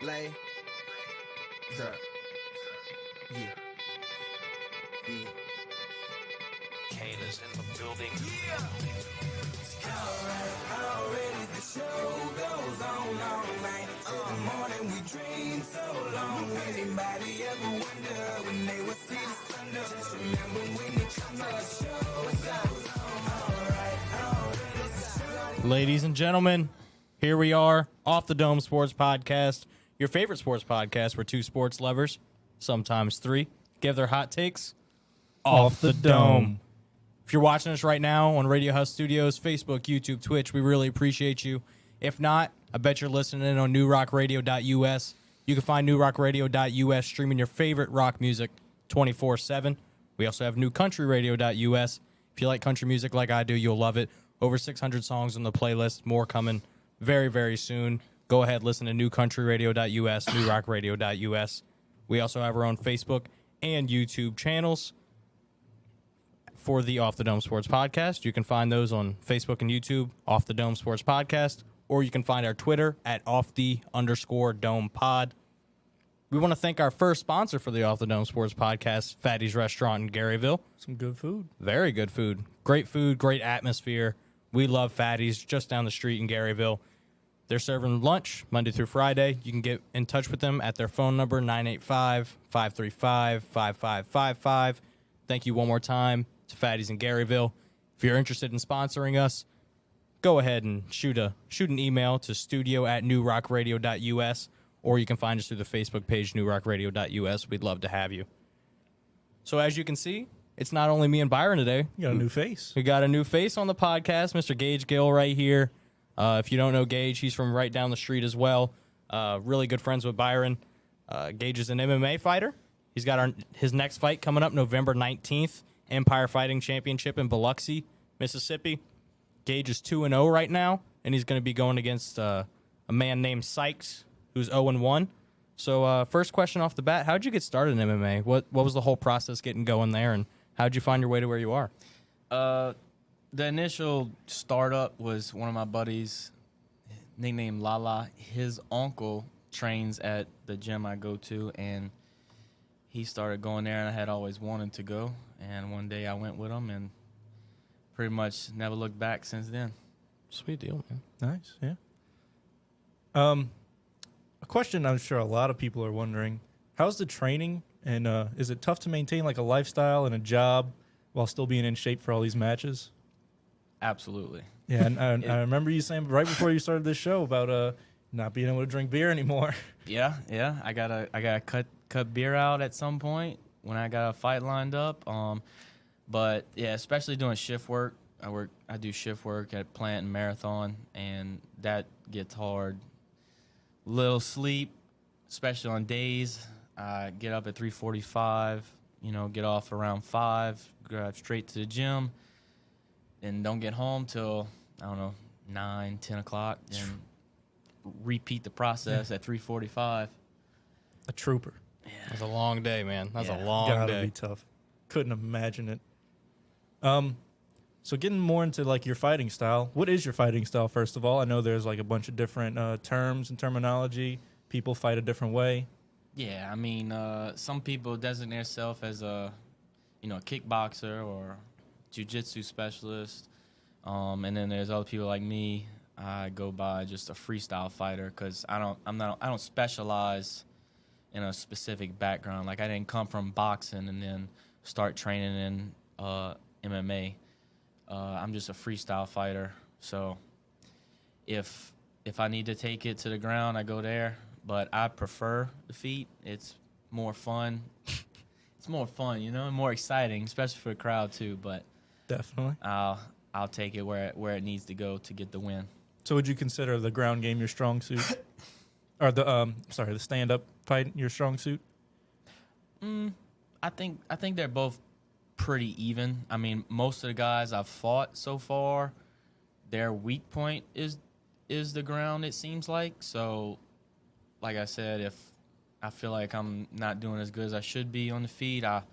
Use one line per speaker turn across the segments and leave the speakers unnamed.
Lay. Sir. Yeah. Yeah.
Kayla's in the building.
Already the show goes on all night. Till the morning we dream so long. Anybody ever wonder when they would see the sun up? Just remember when it comes to the show goes on. Already the show.
Ladies and gentlemen, here we are, Off the Dome Sports Podcast, your favorite sports podcast where two sports lovers, sometimes three, give their hot takes off the dome. If you're watching us right now on Radio House Studios, Facebook, YouTube, Twitch, we really appreciate you. If not, I bet you're listening in on newrockradio.us. You can find newrockradio.us streaming your favorite rock music 24/7. We also have newcountryradio.us. If you like country music like I do, you'll love it. Over 600 songs on the playlist, more coming very, very soon. Go ahead, listen to newcountryradio.us, newrockradio.us. We also have our own Facebook and YouTube channels for the Off the Dome Sports Podcast. You can find those on Facebook and YouTube, Off the Dome Sports Podcast, or you can find our Twitter at @off_the_dome pod. We want to thank our first sponsor for the Off the Dome Sports Podcast, Fatty's Restaurant in Garyville.
Some good food.
Very good food. Great atmosphere. We love Fatty's just down the street in Garyville. They're serving lunch Monday through Friday. You can get in touch with them at their phone number, 985-535-5555. Thank you one more time to Fatty's in Garyville. If you're interested in sponsoring us, go ahead and shoot an email to studio@newrockradio.us, or you can find us through the Facebook page, newrockradio.us. We'd love to have you. So as you can see, it's not only me and Byron today.
You got a new face.
We got a new face on the podcast, Mr. Gage Gill right here. If you don't know Gage, he's from right down the street as well. Really good friends with Byron. Gage is an MMA fighter. He's got his next fight coming up November 19th, Empire Fighting Championship in Biloxi, Mississippi. Gage is 2-0 right now, and he's going to be going against a man named Sykes, who's 0-1. So first question off the bat, how'd you get started in MMA? What was the whole process getting going there, and how'd you find your way to where you are?
The initial startup was one of my buddies, nicknamed Lala. His uncle trains at the gym I go to, and he started going there, and I had always wanted to go. And one day I went with him, and pretty much never looked back since then.
Sweet deal, man.
Nice, yeah. A question I'm sure a lot of people are wondering, how's the training, and is it tough to maintain like a lifestyle and a job while still being in shape for all these matches?
Absolutely.
Yeah, and I remember you saying right before you started this show about not being able to drink beer anymore.
Yeah. I gotta cut beer out at some point when I got a fight lined up. But yeah, especially doing shift work. I do shift work at Plant and Marathon, and that gets hard. Little sleep, especially on days. I get up at 3:45. Get off around 5. Drive straight to the gym, and don't get home till 9, 10 o'clock, and repeat the process at 3:45.
A trooper.
That's a long day, man. That's
Yeah.
a long
Gotta
day.
be tough. Couldn't imagine it. So getting more into like your fighting style, what is your fighting style, first of all? I know there's like a bunch of different terms and terminology. People fight a different way.
Yeah, I mean, some people designate themselves as a kickboxer or jiu-jitsu specialist, and then there's other people like me. I go by just a freestyle fighter because I don't specialize in a specific background. Like I didn't come from boxing and then start training in MMA. I'm just a freestyle fighter. So if I need to take it to the ground, I go there. But I prefer the feet. It's more fun. It's more fun, and more exciting, especially for the crowd too. But
Definitely.
I'll take it where it needs to go to get the win.
So would you consider the ground game your strong suit? Or the stand-up fight your strong suit?
I think they're both pretty even. I mean, most of the guys I've fought so far, their weak point is the ground, it seems like. So, like I said, if I feel like I'm not doing as good as I should be on the feet, I'll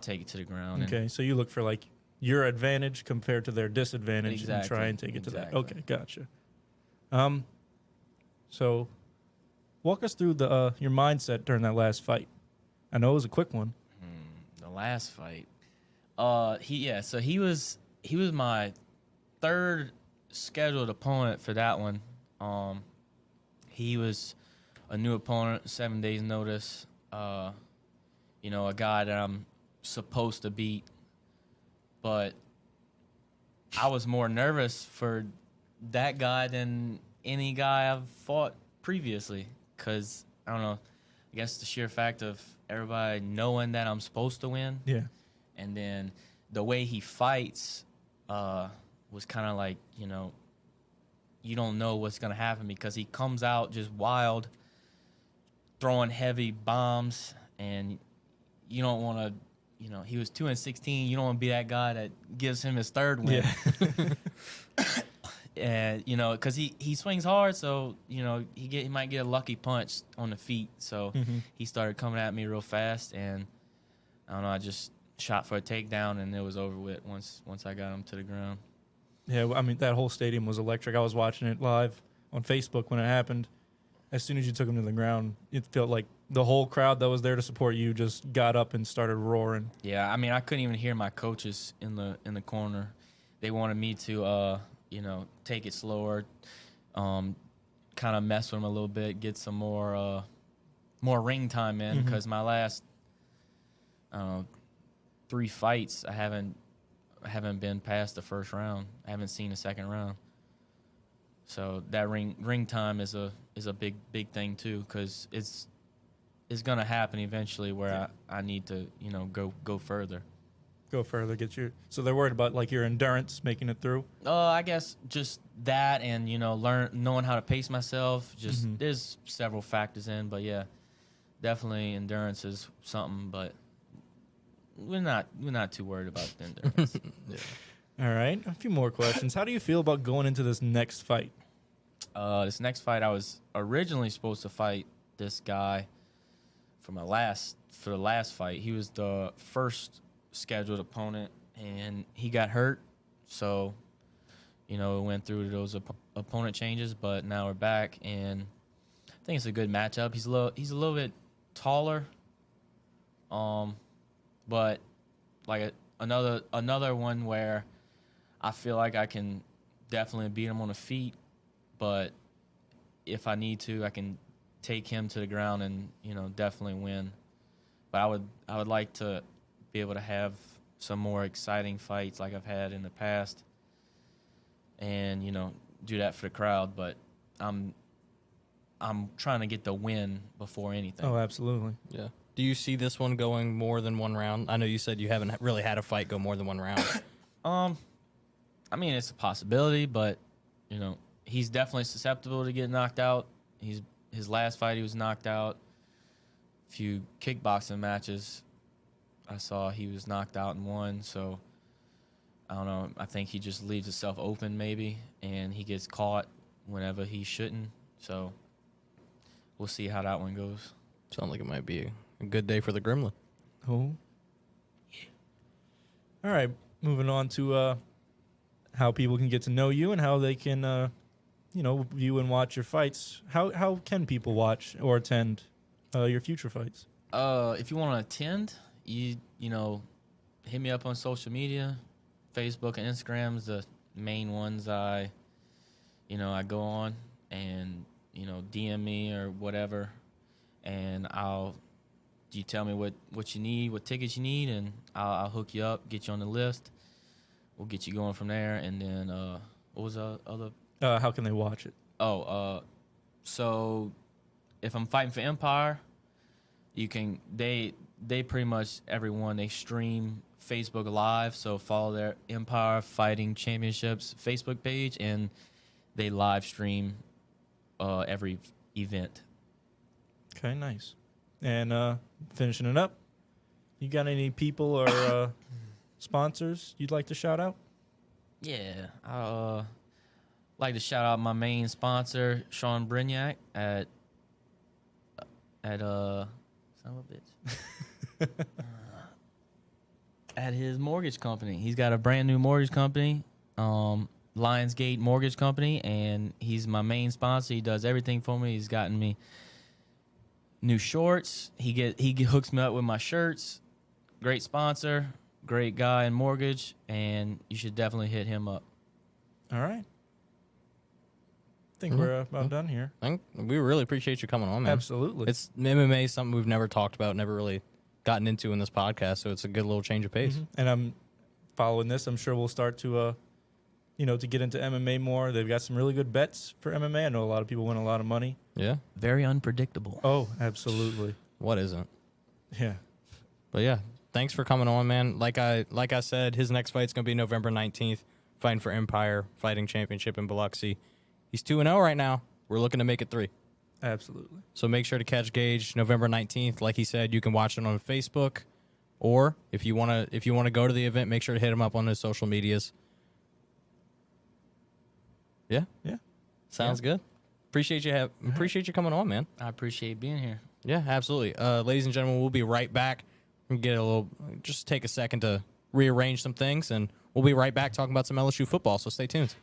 take it to the ground.
Okay, so you look for like your advantage compared to their disadvantage and
Exactly,
try and take it to that.
exactly.
Okay, gotcha. So walk us through the your mindset during that last fight. I know it was a quick one.
The last fight. So he was my third scheduled opponent for that one. He was a new opponent, 7 days notice. You know, a guy that I'm supposed to beat, but I was more nervous for that guy than any guy I've fought previously, because I don't know, I guess the sheer fact of everybody knowing that I'm supposed to win,
Yeah.
and then the way he fights was kind of like, you know, you don't know what's gonna happen because he comes out just wild, throwing heavy bombs, and you don't want to, you know, he was 2-16. You don't want to be that guy that gives him his third win.
Yeah.
And you know, because he swings hard, so you know he might get a lucky punch on the feet. So he started coming at me real fast, and I don't know. I just shot for a takedown, and it was over with once I got him to the ground.
Yeah, I mean, that whole stadium was electric. I was watching it live on Facebook when it happened. As soon as you took him to the ground, it felt like the whole crowd that was there to support you just got up and started roaring.
Yeah, I mean, I couldn't even hear my coaches in the corner. They wanted me to, you know, take it slower, kind of mess with him a little bit, get some more ring time in, because my last 3 fights, I haven't been past the first round. I haven't seen the second round. So that ring time is a big thing too, because it's gonna happen eventually where I need to, you know, go further.
Go further, get your. So they're worried about like your endurance making it through.
I guess just that, and you know, knowing how to pace myself. Just there's several factors in, but yeah, definitely endurance is something. But we're not too worried about the endurance.
All right, a few more questions. How do you feel about going into this next fight?
This next fight, I was originally supposed to fight this guy for the last fight. He was the first scheduled opponent, and he got hurt. So, you know, it went through those opponent changes, but now we're back, and I think it's a good matchup. He's a little bit taller, but like another one where I feel like I can definitely beat him on the feet, but if I need to, I can take him to the ground and, you know, definitely win. But I would like to be able to have some more exciting fights like I've had in the past, and, you know, do that for the crowd. But I'm trying to get the win before anything.
Oh, absolutely.
Yeah. Do you see this one going more than one round? I know you said you haven't really had a fight go more than one round.
I mean, it's a possibility, but, you know, he's definitely susceptible to get knocked out. His last fight, he was knocked out. A few kickboxing matches, I saw he was knocked out in one. So, I don't know. I think he just leaves himself open maybe, and he gets caught whenever he shouldn't. So, we'll see how that one goes.
Sounds like it might be a good day for the Gremlin.
Oh. All right, moving on to how people can get to know you and how they can, you know, view and watch your fights. How can people watch or attend your future fights?
If you want to attend, you know, hit me up on social media. Facebook and Instagram is the main ones I go on, and, you know, DM me or whatever, and you tell me what you need, what tickets you need, and I'll hook you up, get you on the list. We'll get you going from there, and then what was the other?
How can they watch it?
So if I'm fighting for Empire, you can they pretty much everyone they stream Facebook Live, so follow their Empire Fighting Championships Facebook page, and they live stream every event.
Okay, nice. And finishing it up, you got any people or sponsors you'd like to shout out?
Yeah, I like to shout out my main sponsor, Sean Brignac at son of a bitch. At his mortgage company. He's got a brand new mortgage company, Lionsgate Mortgage Company, and he's my main sponsor. He does everything for me. He's gotten me new shorts. He hooks me up with my shirts. Great sponsor, great guy in mortgage, and you should definitely hit him up.
All right. I think we're about done here.
We really appreciate you coming on, man.
Absolutely.
It's MMA, something we've never talked about, never really gotten into in this podcast, so it's a good little change of pace.
And I'm following this. I'm sure we'll start to, to get into MMA more. They've got some really good bets for MMA. I know a lot of people win a lot of money.
Yeah.
Very unpredictable.
Oh, absolutely.
What isn't?
Yeah.
But yeah, thanks for coming on, man. Like I said, his next fight's gonna be November 19th, fighting for Empire Fighting Championship in Biloxi. He's 2-0 right now. We're looking to make it 3.
Absolutely.
So make sure to catch Gage November 19th. Like he said, you can watch it on Facebook, or if you wanna go to the event, make sure to hit him up on his social medias. Yeah.
Yeah.
Sounds good. Appreciate you coming on, man.
I appreciate being here.
Yeah, absolutely. Ladies and gentlemen, we'll be right back. Just take a second to rearrange some things, and we'll be right back talking about some LSU football, so stay tuned.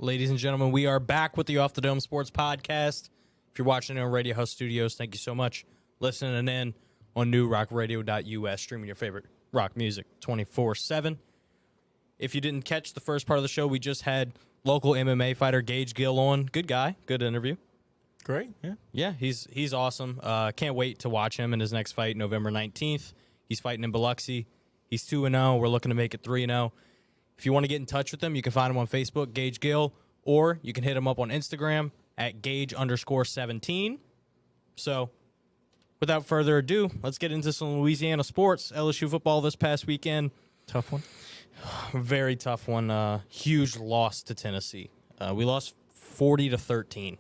Ladies and gentlemen, we are back with the Off the Dome Sports Podcast. If you're watching it on Radio House Studios, thank you so much. Listening in on newrockradio.us, streaming your favorite rock music 24/7. If you didn't catch the first part of the show, we just had local MMA fighter Gage Gill on. Good guy, good interview.
Great. Yeah.
Yeah, he's awesome. Can't wait to watch him in his next fight, November 19th. He's fighting in Biloxi. He's 2-0. We're looking to make it 3-0. If you want to get in touch with him, you can find him on Facebook, Gage Gill, or you can hit him up on Instagram at Gage_17. So, without further ado, let's get into some Louisiana sports. LSU football this past weekend.
Tough one.
Very tough one. Huge loss to Tennessee. We lost 40-13.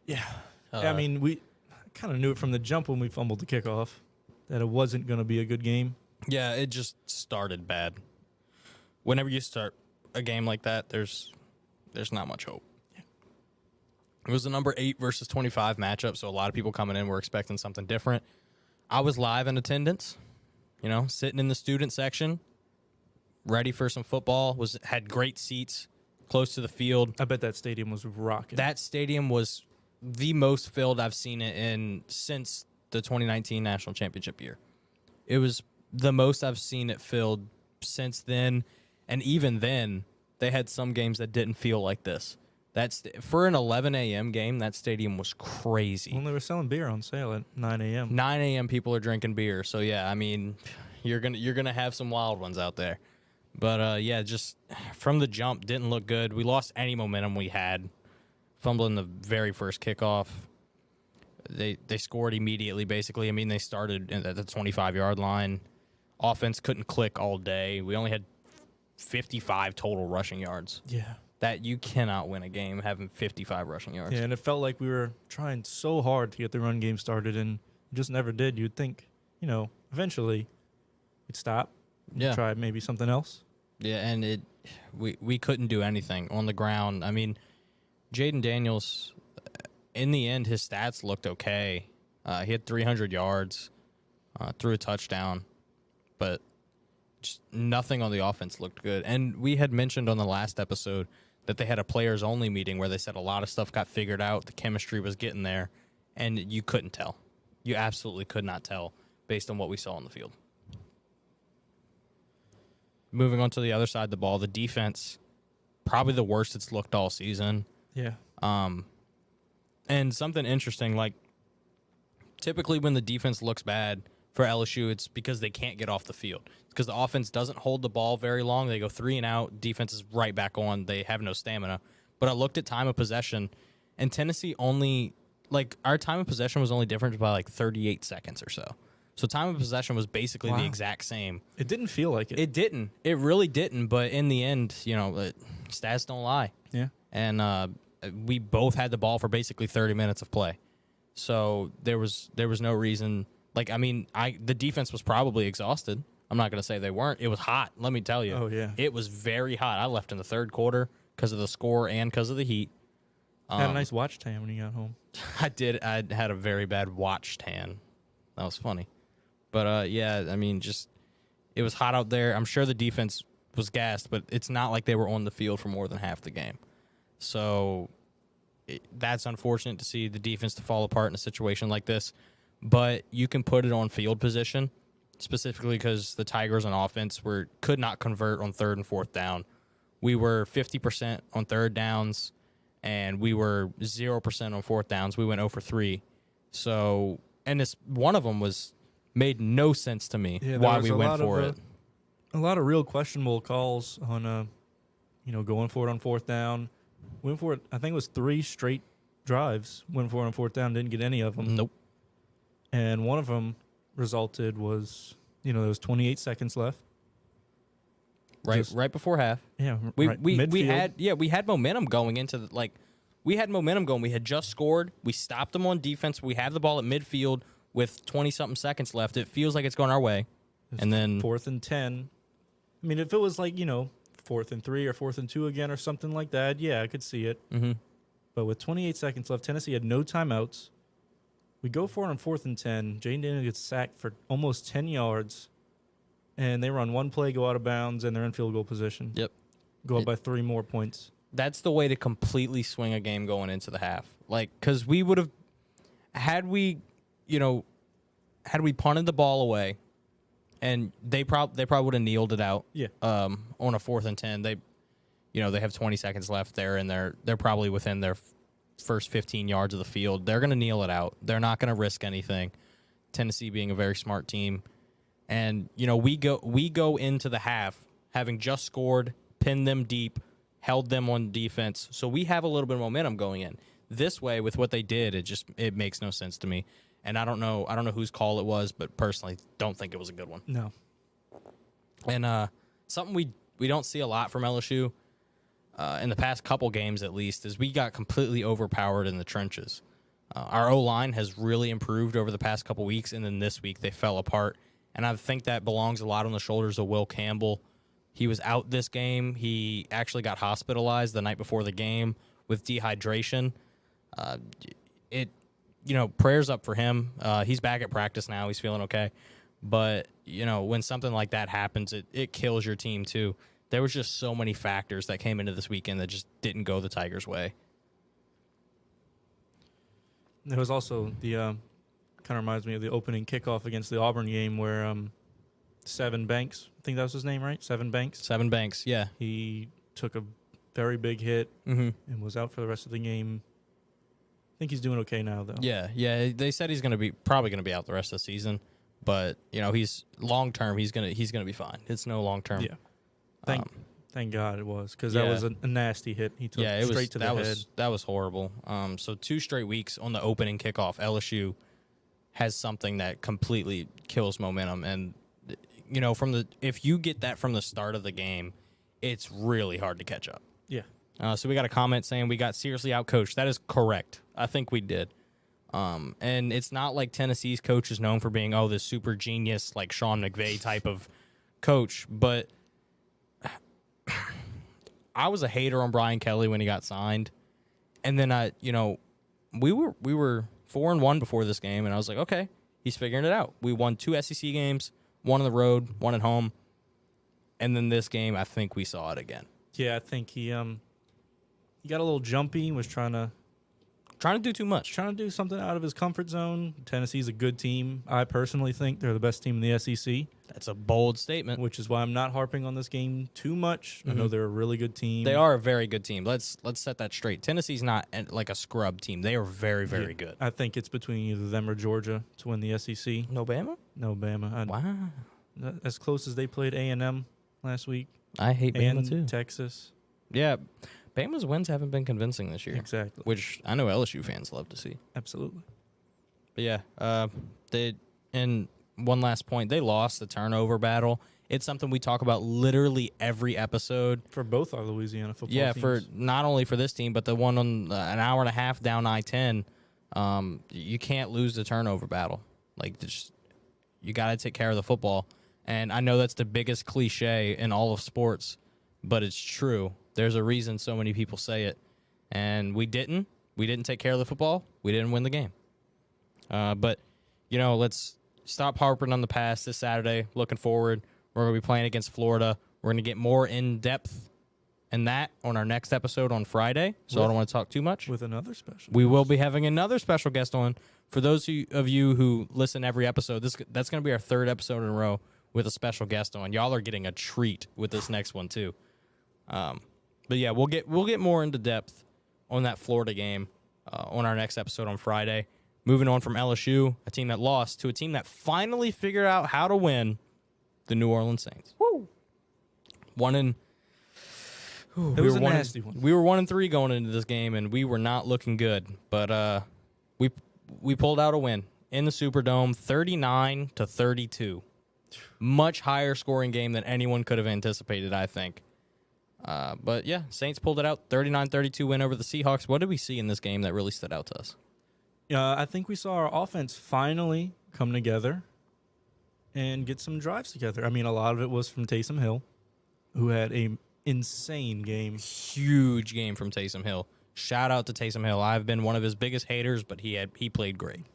Yeah. I mean, we kind of knew it from the jump when we fumbled the kickoff that it wasn't going to be a good game.
Yeah, it just started bad. Whenever you start a game like that, there's not much hope. It was a number 8 versus 25 matchup, so a lot of people coming in were expecting something different. I was live in attendance, sitting in the student section, ready for some football. Had great seats close to the field.
I bet that stadium was rocking.
That stadium was the most filled I've seen it in since the 2019 national championship year. It was the most I've seen it filled since then, and even then, they had some games that didn't feel like this. For an 11 a.m. game, that stadium was crazy.
Well, they were selling beer on sale at 9 a.m.
9 a.m. people are drinking beer, so yeah, I mean, you're gonna have some wild ones out there. But yeah, just from the jump, didn't look good. We lost any momentum we had, fumbling the very first kickoff. They scored immediately, basically. I mean, they started at the 25-yard line. Offense couldn't click all day. We only had 55 total rushing yards.
Yeah.
That you cannot win a game having 55 rushing yards.
Yeah, and it felt like we were trying so hard to get the run game started, and it just never did. You'd think, eventually it'd stop.
Yeah.
Try maybe something else.
Yeah, and we couldn't do anything on the ground. I mean, Jaden Daniels, in the end, his stats looked okay. He had 300 yards, threw a touchdown, but just nothing on the offense looked good. And we had mentioned on the last episode that they had a players-only meeting where they said a lot of stuff got figured out, the chemistry was getting there, and you couldn't tell. You absolutely could not tell based on what we saw on the field. Moving on to the other side of the ball, the defense, probably the worst it's looked all season.
Yeah.
And something interesting, like typically when the defense looks bad for LSU, it's because they can't get off the field. It's because the offense doesn't hold the ball very long. They go 3 and out. Defense is right back on. They have no stamina. But I looked at time of possession, and Tennessee our time of possession was only different by 38 seconds or so. So time of possession was basically the exact same.
It didn't feel like it.
It didn't. It really didn't. But in the end, stats don't lie.
Yeah.
And we both had the ball for basically 30 minutes of play. So there was no reason. The defense was probably exhausted. I'm not going to say they weren't. It was hot, let me tell you.
Oh, yeah.
It was very hot. I left in the third quarter because of the score and because of the heat.
Had a nice watch tan when you got home.
I did. I had a very bad watch tan. That was funny. But, yeah, I mean, it was hot out there. I'm sure the defense was gassed, but it's not like they were on the field for more than half the game. So that's unfortunate to see the defense to fall apart in a situation like this. But you can put it on field position, specifically because the Tigers on offense could not convert on 3rd and 4th down. We were 50% on 3rd downs, and we were 0% on 4th downs. We went 0 for 3. So, and one of them made no sense to me why we went for it.
A lot of real questionable calls on, going for it on 4th down. Went for it, I think it was 3 straight drives. Went for it on 4th down, didn't get any of them.
Nope.
And one of them was, there was 28 seconds left.
Right before half.
Yeah,
We
midfield.
we had momentum going into we had momentum going. We had just scored. We stopped them on defense. We have the ball at midfield with 20-something seconds left. It feels like it's going our way. And then
4th and 10. I mean, if it was 4th and 3 or 4th and 2 again or something like that, yeah, I could see it.
Mm-hmm.
But with 28 seconds left, Tennessee had no timeouts. We go for it on 4th and 10. Jaden Daniels gets sacked for almost 10 yards. And they run one play, go out of bounds, and they're in field goal position.
Yep.
Go up by 3 more points.
That's the way to completely swing a game going into the half. Because we would have, had we punted the ball away, and they probably would have kneeled it out.
Yeah.
On a 4th and 10, they have 20 seconds left there, and they're probably within their first 15 yards of the field. They're going to kneel it out. They're not going to risk anything. Tennessee being a very smart team, and we go into the half having just scored, pinned them deep, held them on defense, so we have a little bit of momentum going in. This way, with what they did, it makes no sense to me. And I don't know whose call it was, but personally, don't think it was a good one.
No.
And something we we don't see a lot from LSU in the past couple games at least, is we got completely overpowered in the trenches. Our O-line has really improved over the past couple weeks, and then this week they fell apart. And I think that belongs a lot on the shoulders of Will Campbell. He was out this game. He actually got hospitalized the night before the game with dehydration. Prayers up for him. He's back at practice now. He's feeling okay. But, when something like that happens, it kills your team too. There was just so many factors that came into this weekend that just didn't go the Tigers' way.
There was also the kind of reminds me of the opening kickoff against the Auburn game where Seven Banks, I think that was his name, right? Seven Banks,
yeah.
He took a very big hit and was out for the rest of the game. I think he's doing okay now, though.
Yeah. They said he's probably gonna be out the rest of the season, but he's long term. He's gonna be fine. It's no long term.
Yeah. Thank God it was, because that was a nasty hit. He took straight to the head.
That was horrible. So 2 straight weeks on the opening kickoff, LSU has something that completely kills momentum. And if you get that from the start of the game, it's really hard to catch up.
Yeah.
So we got a comment saying we got seriously outcoached. That is correct. I think we did. And it's not like Tennessee's coach is known for being, this super genius, like Sean McVay type of coach. But I was a hater on Brian Kelly when he got signed. And then we were 4-1 before this game, and I was like, okay, he's figuring it out. We won 2 SEC games, 1 on the road, 1 at home. And then this game, I think we saw it again.
Yeah, I think he got a little jumpy, was trying to
do too much.
Trying to do something out of his comfort zone. Tennessee's a good team. I personally think they're the best team in the SEC.
That's a bold statement.
Which is why I'm not harping on this game too much. I know they're a really good team.
They are a very good team. Let's set that straight. Tennessee's not like a scrub team. They are very, very good.
I think it's between either them or Georgia to win the SEC.
No Bama?
No Bama.
Wow.
As close as they played A&M last week.
I hate Bama too.
Texas.
Yeah. Bama's wins haven't been convincing this year.
Exactly.
Which I know LSU fans love to see.
Absolutely.
But yeah, and one last point, they lost the turnover battle. It's something we talk about literally every episode.
For both our Louisiana football teams.
Yeah, for not only for this team, but the one on an hour and a half down I-10. You can't lose the turnover battle. Like, you got to take care of the football. And I know that's the biggest cliche in all of sports, but it's true. There's a reason so many people say it. And we didn't. We didn't take care of the football. We didn't win the game. But, let's stop harping on the past this Saturday. Looking forward. We're going to be playing against Florida. We're going to get more in-depth in that on our next episode on Friday. So I don't want to talk too much.
With another special
We will be having another special guest on. For those of you who listen every episode, that's going to be our 3rd episode in a row with a special guest on. Y'all are getting a treat with this next one, too. But yeah, we'll get more into depth on that Florida game on our next episode on Friday. Moving on from LSU, a team that lost, to a team that finally figured out how to win, the New Orleans Saints. Woo!
It was a nasty one.
We were 1-3 going into this game, and we were not looking good. But we pulled out a win in the Superdome, 39-32. Much higher scoring game than anyone could have anticipated, I think. But yeah, Saints pulled it out, 39-32 win over the Seahawks. What did we see in this game that really stood out to us?
I think we saw our offense finally come together and get some drives together. I mean, a lot of it was from Taysom Hill, who had an insane game.
Huge game from Taysom Hill. Shout out to Taysom Hill. I've been one of his biggest haters, but he played great.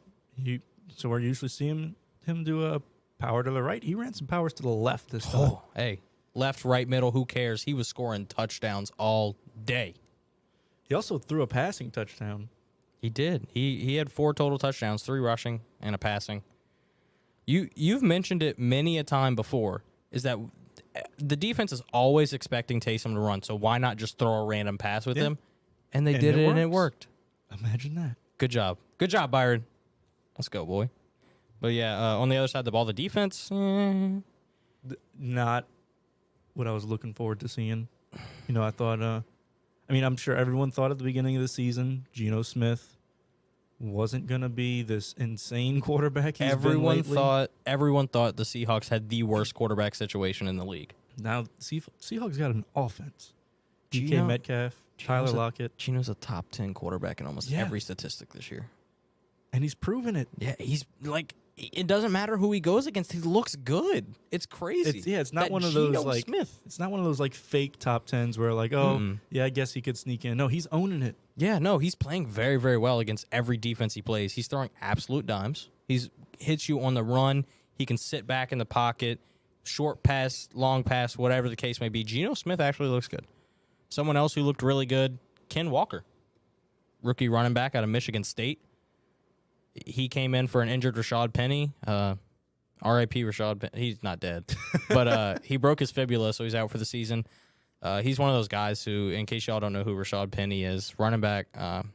So we're usually seeing him do a power to the right. He ran some powers to the left this time.
Oh, hey. Left, right, middle, who cares? He was scoring touchdowns all day.
He also threw a passing touchdown.
He did. He had 4 total touchdowns, 3 rushing and a passing. You've mentioned it many a time before, is that the defense is always expecting Taysom to run, so why not just throw a random pass with him? And they did it, and it worked.
Imagine that.
Good job. Good job, Byron. Let's go, boy. But yeah, on the other side of the ball, the defense,
not what I was looking forward to seeing. I thought, I'm sure everyone thought at the beginning of the season, Geno Smith wasn't going to be this insane quarterback he's been lately.
Everyone thought the Seahawks had the worst quarterback situation in the league.
Now, Seahawks got an offense. DK
Geno-
Metcalf, Tyler
Geno's a-
Lockett,
Geno's a top 10 quarterback in almost
Yeah.
every statistic this year.
and he's proven it.
Yeah, he's like, it doesn't matter who he goes against. He looks good. It's crazy.
It's not
That
one of those
Geno
like
Smith.
it's not one of those like fake top 10s where like, oh, yeah, I guess he could sneak in. No, he's owning it.
Yeah, no, he's playing very, very well against every defense he plays. He's throwing absolute dimes. He's hits you on the run. He can sit back in the pocket, short pass, long pass, whatever the case may be. Geno Smith actually looks good. Someone else who looked really good, Ken Walker, rookie running back out of Michigan State. He came in for an injured Rashad Penny. R.I.P. Rashad Penny. He's not dead, but he broke his fibula, so he's out for the season. He's one of those guys who, in case y'all don't know who Rashad Penny is, running back.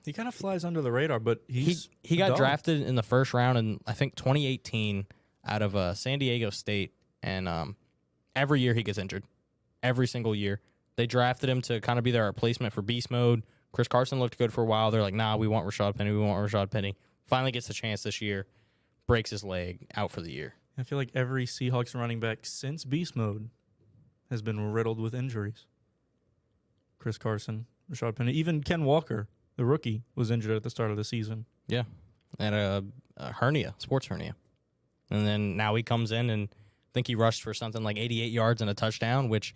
He kind of flies under the radar, but he
Got
dog.
drafted in the first round in, I think, 2018 out of San Diego State, and every year he gets injured. Every single year. They drafted him to kind of be their replacement for Beast Mode. Chris Carson looked good for a while. They're like, nah, we want Rashad Penny. We want Rashad Penny. Finally gets a chance this year. Breaks his leg, out for the year.
I feel like every Seahawks running back since Beast Mode has been riddled with injuries. Chris Carson, Rashad Penny, even Ken Walker, the rookie, was injured at the start of the season.
Yeah. And a hernia, sports hernia. And then now he comes in and I think he rushed for something like 88 yards and a touchdown, which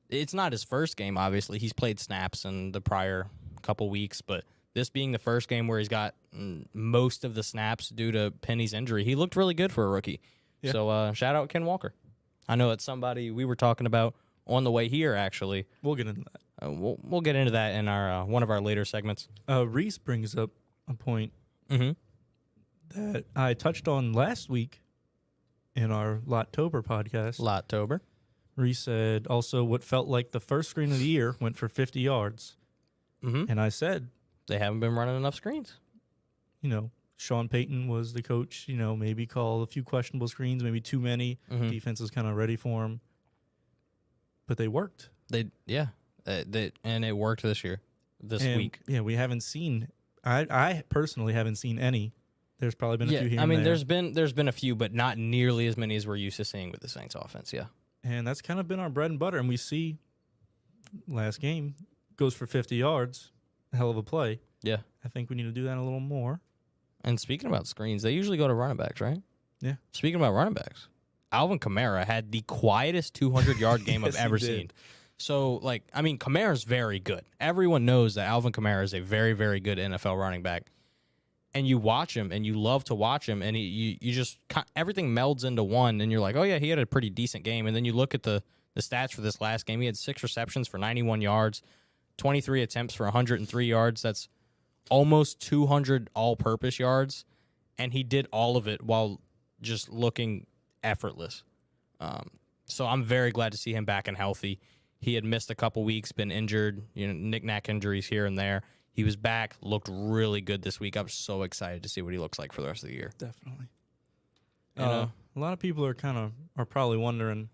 it's not his first game, obviously. He's played snaps in the prior couple weeks, but this being the first game where he's got most of the snaps due to Penny's injury, he looked really good for a rookie.
Yeah.
So shout out Ken Walker. I know it's somebody we were talking about on the way here, actually.
We'll get into that.
We'll get into that in our one of our later segments.
Reese brings up a point that I touched on last week in our Lottober podcast.
Lottober.
Reese said also what felt like the first screen of the year went for 50 yards. And I said,
They haven't been running enough screens.
you know, Sean Payton was the coach, you know, maybe call a few questionable screens, maybe too many. Defense is kind of ready for him. But they worked.
And it worked this week.
Yeah, we haven't seen, I personally haven't seen any. There's probably been a few here and there.
there's been a few, but not nearly as many as we're used to seeing with the Saints offense. Yeah.
And that's kind of been our bread and butter. And we see last game goes for 50 yards. A hell of a play.
Yeah.
I think we need to do that a little more.
And speaking about screens, they usually go to running backs, right?
Yeah.
Speaking about running backs, Alvin Kamara had the quietest 200-yard game
Yes,
I've ever
he did.
seen. So, Kamara's very good. Everyone knows that Alvin Kamara is a very, very good NFL running back. And you watch him, and you love to watch him, and you just everything melds into one, and you're like, oh, yeah, he had a pretty decent game. And then you look at the stats for this last game. He had 6 receptions for 91 yards, 23 attempts for 103 yards. That's almost 200 all-purpose yards, and he did all of it while just looking effortless. So I'm very glad to see him back and healthy. He had missed a couple weeks, been injured, knick-knack injuries here and there. He was back, looked really good this week. I'm so excited to see what he looks like for the rest of the year.
Definitely.
And,
A lot of people are probably wondering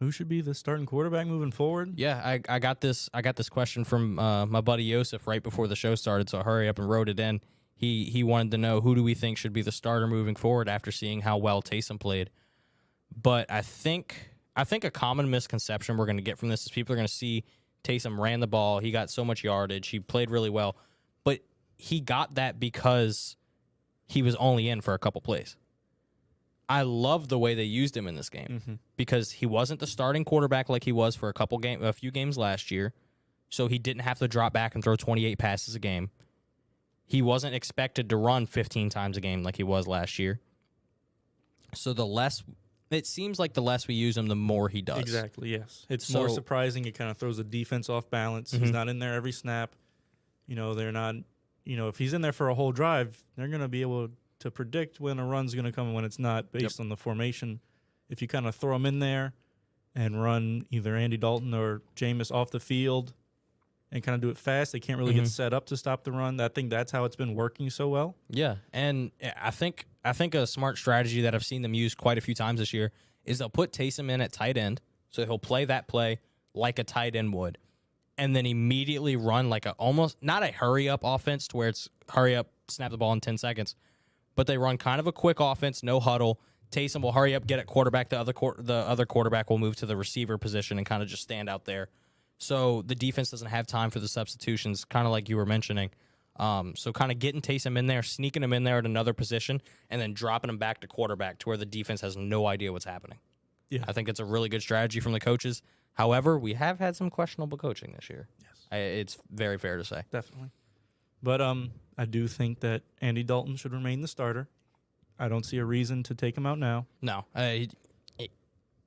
who should be the starting quarterback moving forward.
Yeah, I got this question from my buddy Yosef right before the show started, so I hurry up and wrote it in. He wanted to know who do we think should be the starter moving forward after seeing how well Taysom played. But I think a common misconception we're going to get from this is people are going to see Taysom ran the ball, he got so much yardage, he played really well, but he got that because he was only in for a couple plays. I love the way they used him in this game because he wasn't the starting quarterback like he was for a few games last year, so he didn't have to drop back and throw 28 passes a game. He wasn't expected to run 15 times a game like he was last year. So it seems like the less we use him, the more he does.
Exactly, yes. It's more
So-
surprising. It kind of throws the defense off balance. He's not in there every snap. They're not, if he's in there for a whole drive, they're going to be able to predict when a run's going to come and when it's not based on the formation. If you kind of throw him in there and run either Andy Dalton or Jameis off the field and kind of do it fast, they can't really get set up to stop the run. I think that's how it's been working so well.
Yeah, and I think a smart strategy that I've seen them use quite a few times this year is they'll put Taysom in at tight end, so he'll play that play like a tight end would, and then immediately run like almost not a hurry-up offense to where it's hurry up, snap the ball in 10 seconds, but they run kind of a quick offense, no huddle. Taysom will hurry up, get at quarterback. The other quarterback will move to the receiver position and kind of just stand out there. So the defense doesn't have time for the substitutions, kind of like you were mentioning. So kind of getting Taysom in there, sneaking him in there at another position, and then dropping him back to quarterback to where the defense has no idea what's happening.
Yeah.
I think it's a really good strategy from the coaches. However, we have had some questionable coaching this year.
Yes.
It's very fair to say.
Definitely. But I do think that Andy Dalton should remain the starter. I don't see a reason to take him out now.
No.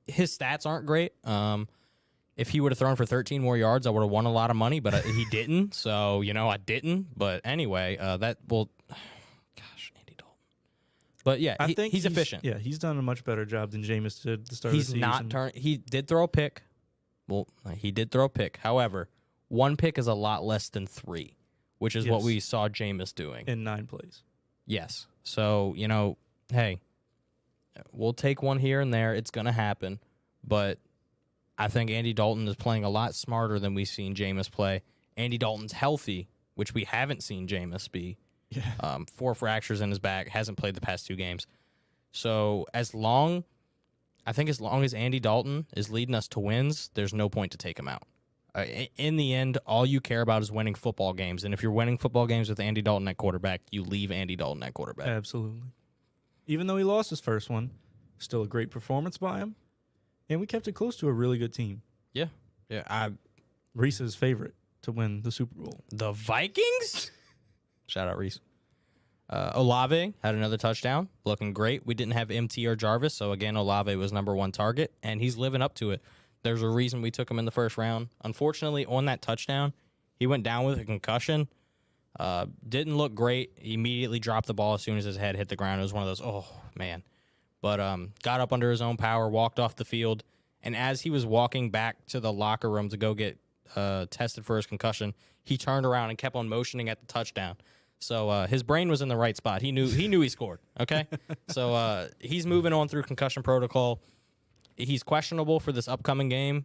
His stats aren't great. If he would have thrown for 13 more yards, I would have won a lot of money, but he didn't. So, I didn't. But anyway, Andy Dalton. But yeah,
I think
he's efficient.
Yeah, he's done a much better job than Jameis did at the start of the season.
He's not turning. He did throw a pick. Well, he did throw a pick. However, one pick is a lot less than 3, which is what
Yes.
we saw Jameis doing.
in 9 plays.
Yes. So, hey, we'll take one here and there. It's going to happen. But I think Andy Dalton is playing a lot smarter than we've seen Jameis play. Andy Dalton's healthy, which we haven't seen Jameis be.
Yeah.
4 fractures in his back, hasn't played the past 2 games. So as long as Andy Dalton is leading us to wins, there's no point to take him out. In the end, all you care about is winning football games. And if you're winning football games with Andy Dalton at quarterback, you leave Andy Dalton at quarterback.
Absolutely. Even though he lost his first one, still a great performance by him. And we kept it close to a really good team.
Yeah. Yeah.
Reese's favorite to win the Super Bowl.
The Vikings? Shout out, Reese. Olave had another touchdown, looking great. We didn't have MT or Jarvis, so again, Olave was number 1 target, and he's living up to it. There's a reason we took him in the first round. Unfortunately, on that touchdown, he went down with a concussion. Didn't look great. He immediately dropped the ball as soon as his head hit the ground. It was one of those, oh, man. But got up under his own power, walked off the field, and as he was walking back to the locker room to go get tested for his concussion, he turned around and kept on motioning at the touchdown. So his brain was in the right spot. He knew he scored, okay? So he's moving on through concussion protocol. He's questionable for this upcoming game,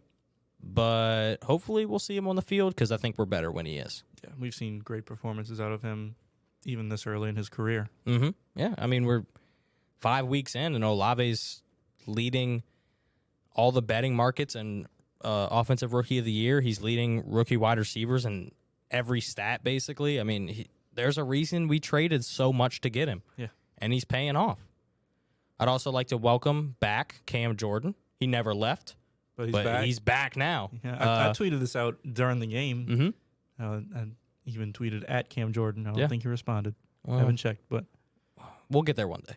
but hopefully we'll see him on the field because I think we're better when he is.
Yeah, we've seen great performances out of him even this early in his career.
Mm-hmm. Yeah, I mean, we're 5 weeks in, and Olave's leading all the betting markets and offensive rookie of the year. He's leading rookie wide receivers in every stat, basically. I mean, there's a reason we traded so much to get him.
Yeah.
And he's paying off. I'd also like to welcome back Cam Jordan. He never left,
But
but
he's back.
he's back now.
Yeah, I tweeted this out during the game.
Mm-hmm.
I even tweeted at Cam Jordan. I don't
Yeah.
think he responded.
Well,
Haven't checked, but
we'll get there one day.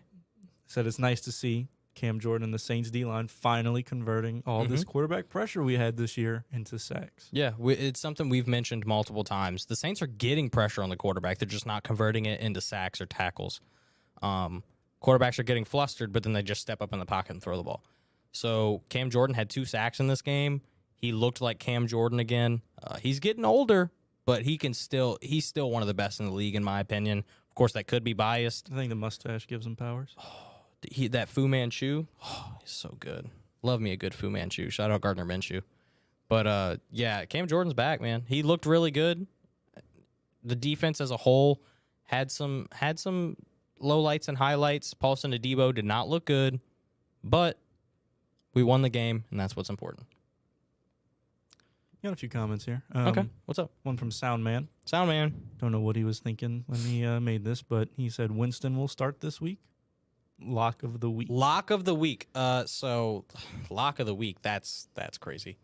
said it's nice to see Cam Jordan and the Saints D-line finally converting all this quarterback pressure we had this year into sacks.
Yeah, it's something we've mentioned multiple times. The Saints are getting pressure on the quarterback. They're just not converting it into sacks or tackles. Quarterbacks are getting flustered, but then they just step up in the pocket and throw the ball. So Cam Jordan had 2 sacks in this game. He looked like Cam Jordan again. He's getting older, but he's still one of the best in the league, in my opinion. Of course, that could be biased.
I think the mustache gives him powers.
That Fu Manchu, he's so good. Love me a good Fu Manchu. Shout out Gardner Minshew. But yeah, Cam Jordan's back, man. He looked really good. The defense as a whole had some lowlights and highlights. Paulson Adebo did not look good, but we won the game, and that's what's important.
Got a few comments here.
Okay, what's up,
One from Soundman.
Soundman?
Don't know what he was thinking when he made this, but he said Winston will start this week. Lock of the week.
Lock of the week. So lock of the week. That's crazy.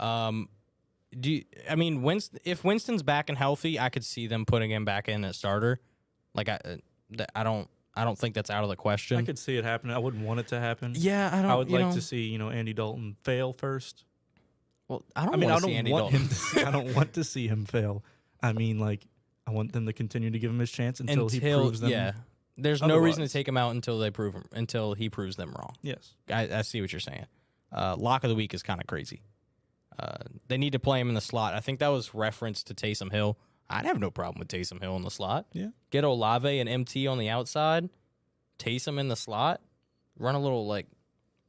If Winston's back and healthy, I could see them putting him back in as starter. Like I don't think that's out of the question.
I could see it happening. I wouldn't want it to happen.
Yeah,
I would like to see Andy Dalton fail first.
Well, I don't
I mean,
want
I
to see
don't
Andy
want
Dalton.
I don't want to see him fail. I mean, like, I want them to continue to give him his chance until he proves them.
Yeah, there's no reason to
otherwise.
take him out until he proves them wrong.
Yes.
I see what you're saying. Lock of the week is kind of crazy. They need to play him in the slot. I think that was reference to Taysom Hill. I'd have no problem with Taysom Hill in the slot.
Yeah.
Get Olave and MT on the outside. Taysom in the slot. Run a little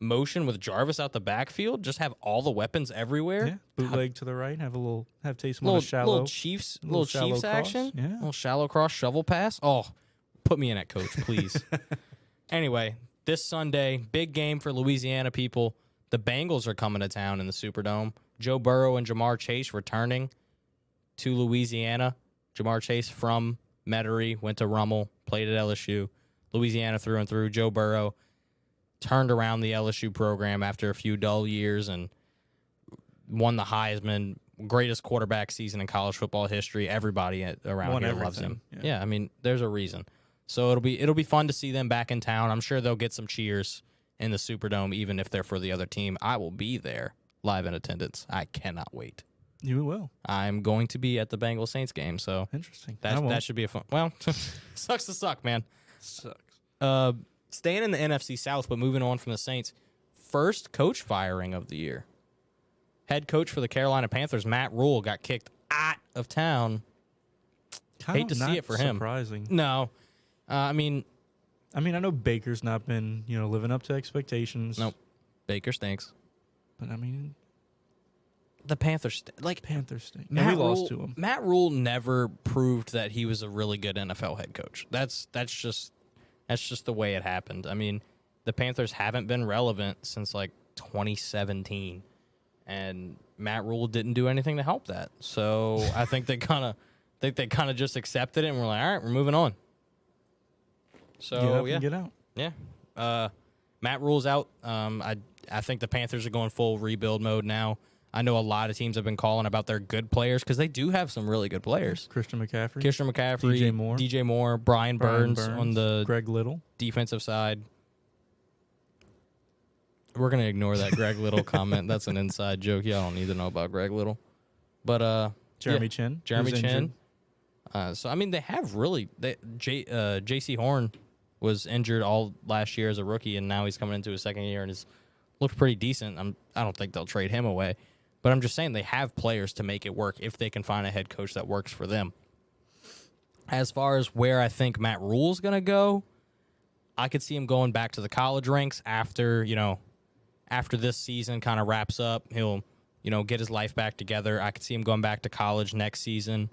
motion with Jarvis out the backfield. Just have all the weapons everywhere.
Yeah. Bootleg to the right. Have Taysom on
Little
a shallow.
little Chiefs
shallow cross.
action.
Yeah.
Little shallow cross shovel pass. Oh, put me in at coach, please. Anyway, this Sunday, big game for Louisiana people. The Bengals are coming to town in the Superdome. Joe Burrow and Jamar Chase returning to Louisiana. Jamar Chase from Metairie, went to Rummel, played at LSU. Louisiana through and through. Joe Burrow turned around the LSU program after a few dull years and won the Heisman, greatest quarterback season in college football history. Everybody around
Won
here loves
everything,
him.
yeah.
Yeah, I mean, there's a reason. So it'll be fun to see them back in town. I'm sure they'll get some cheers in the Superdome, even if they're for the other team. I will be there live in attendance. I cannot wait.
You will.
I'm going to be at the Bengals Saints game, so
Interesting. I
that
won't.
should be a fun. Well, sucks to suck, man.
Sucks.
Staying in the NFC South, but moving on from the Saints. First coach firing of the year. Head coach for the Carolina Panthers, Matt Rule, got kicked out of town. Hate to see it for him.
Surprising.
No, I mean,
I know Baker's not been, living up to expectations.
nope. Baker stinks.
But I mean,
The Panthers,
Panthers stink.
Matt
And we lost
Rule,
to him.
Matt Rule never proved that he was a really good NFL head coach. That's just the way it happened. I mean, the Panthers haven't been relevant since like 2017, and Matt Rule didn't do anything to help that. So I think they kind of just accepted it and were like, all right, we're moving on. So
Get up
yeah,
and get out.
yeah. Matt Rule's out. I think the Panthers are going full rebuild mode now. I know a lot of teams have been calling about their good players because they do have some really good players.
Christian McCaffrey.
Christian McCaffrey, DJ Moore, Brian Burns on the
Greg Little.
defensive side. We're going to ignore that Greg Little comment. That's an inside joke. Y'all don't need to know about Greg Little. But
Jeremy
yeah,
Chin.
Jeremy
who's
Chin.
injured.
So I mean, they have really. J.C. Horn was injured all last year as a rookie, and now he's coming into his second year and has looked pretty decent. I don't think they'll trade him away, but I'm just saying they have players to make it work if they can find a head coach that works for them. As far as where I think Matt Rule's gonna go, I could see him going back to the college ranks after this season kind of wraps up. He'll get his life back together. I could see him going back to college next season.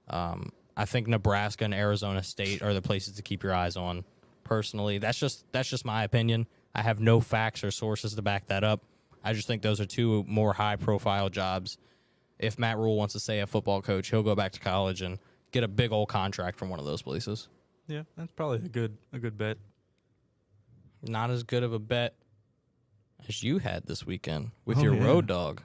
I think Nebraska and Arizona State are the places to keep your eyes on. Personally, that's just my opinion. I have no facts or sources to back that up. I just think those are two more high-profile jobs. If Matt Rule wants to stay a football coach, he'll go back to college and get a big old contract from one of those places.
Yeah, that's probably a good bet.
Not as good of a bet as you had this weekend with
Oh,
your
yeah.
road dog.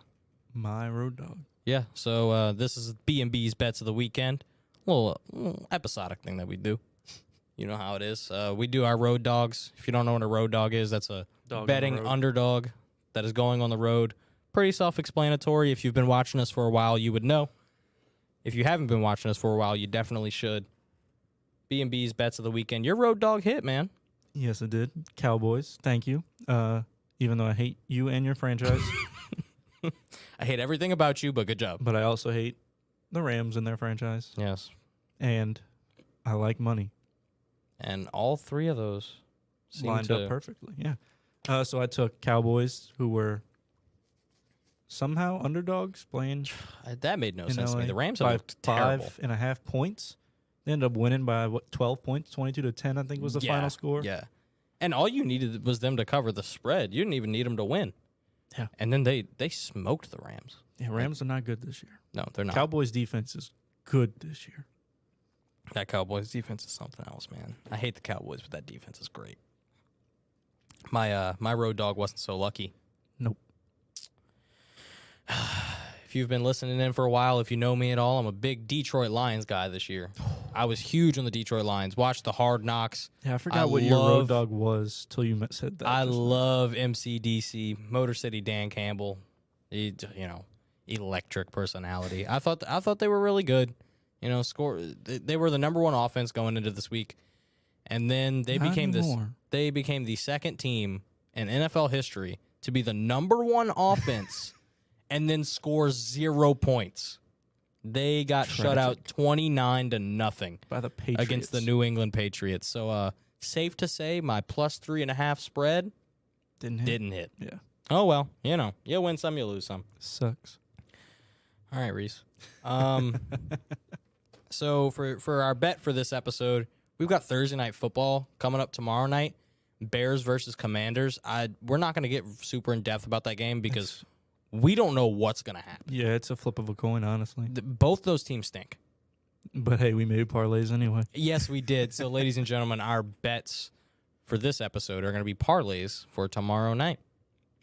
My road dog.
Yeah, so this is B&B's Bets of the Weekend. A little episodic thing that we do. You know how it is. We do our road dogs. If you don't know what a road dog is, that's a
Dog on the
betting
road.
underdog that is going on the road. Pretty self-explanatory. If you've been watching us for a while, you would know. If you haven't been watching us for a while, you definitely should. B&B's Bets of the Weekend. Your road dog hit, man.
Yes, it did. Cowboys. Thank you. Even though I hate you and your franchise,
I hate everything about you, but good job.
but I also hate the Rams and their franchise.
Yes.
And I like money.
And all three of those seem
Lined
to
up perfectly. Yeah. So I took Cowboys, who were somehow underdogs, playing
That made no
in
sense to me.
LA
The Rams
by
have looked terrible.
5.5 points. They ended up winning by 12 points, 22-10, I think was the final score.
Yeah. And all you needed was them to cover the spread. You didn't even need them to win.
Yeah.
And then they smoked the Rams.
Yeah, Rams are not good this year.
No, they're not.
Cowboys defense is good this year.
That Cowboys defense is something else, man. I hate the Cowboys, but that defense is great. My road dog wasn't so lucky.
Nope.
If you've been listening in for a while, if you know me at all, I'm a big Detroit Lions guy this year. I was huge on the Detroit Lions. Watched the Hard Knocks.
Yeah, I forgot what your road dog was till you said that.
I love MCDC, Motor City Dan Campbell. Electric personality. I thought they were really good. They were the number one offense going into this week, and then they
Not
became
anymore.
They became the second team in NFL history to be the number one offense, and then score 0 points. They got shut out 29-0
by the Patriots
against the New England Patriots. So safe to say, my +3.5 spread didn't hit.
Yeah,
Oh well, you win some, you lose some.
sucks.
All right, Reese. So for our bet for this episode, we've got Thursday night football coming up tomorrow night. Bears versus Commanders. We're not going to get super in depth about that game because we don't know what's going to happen.
Yeah, it's a flip of a coin, honestly.
Both those teams stink.
But hey, we made parlays anyway.
Yes, we did. So, ladies and gentlemen, our bets for this episode are going to be parlays for tomorrow night.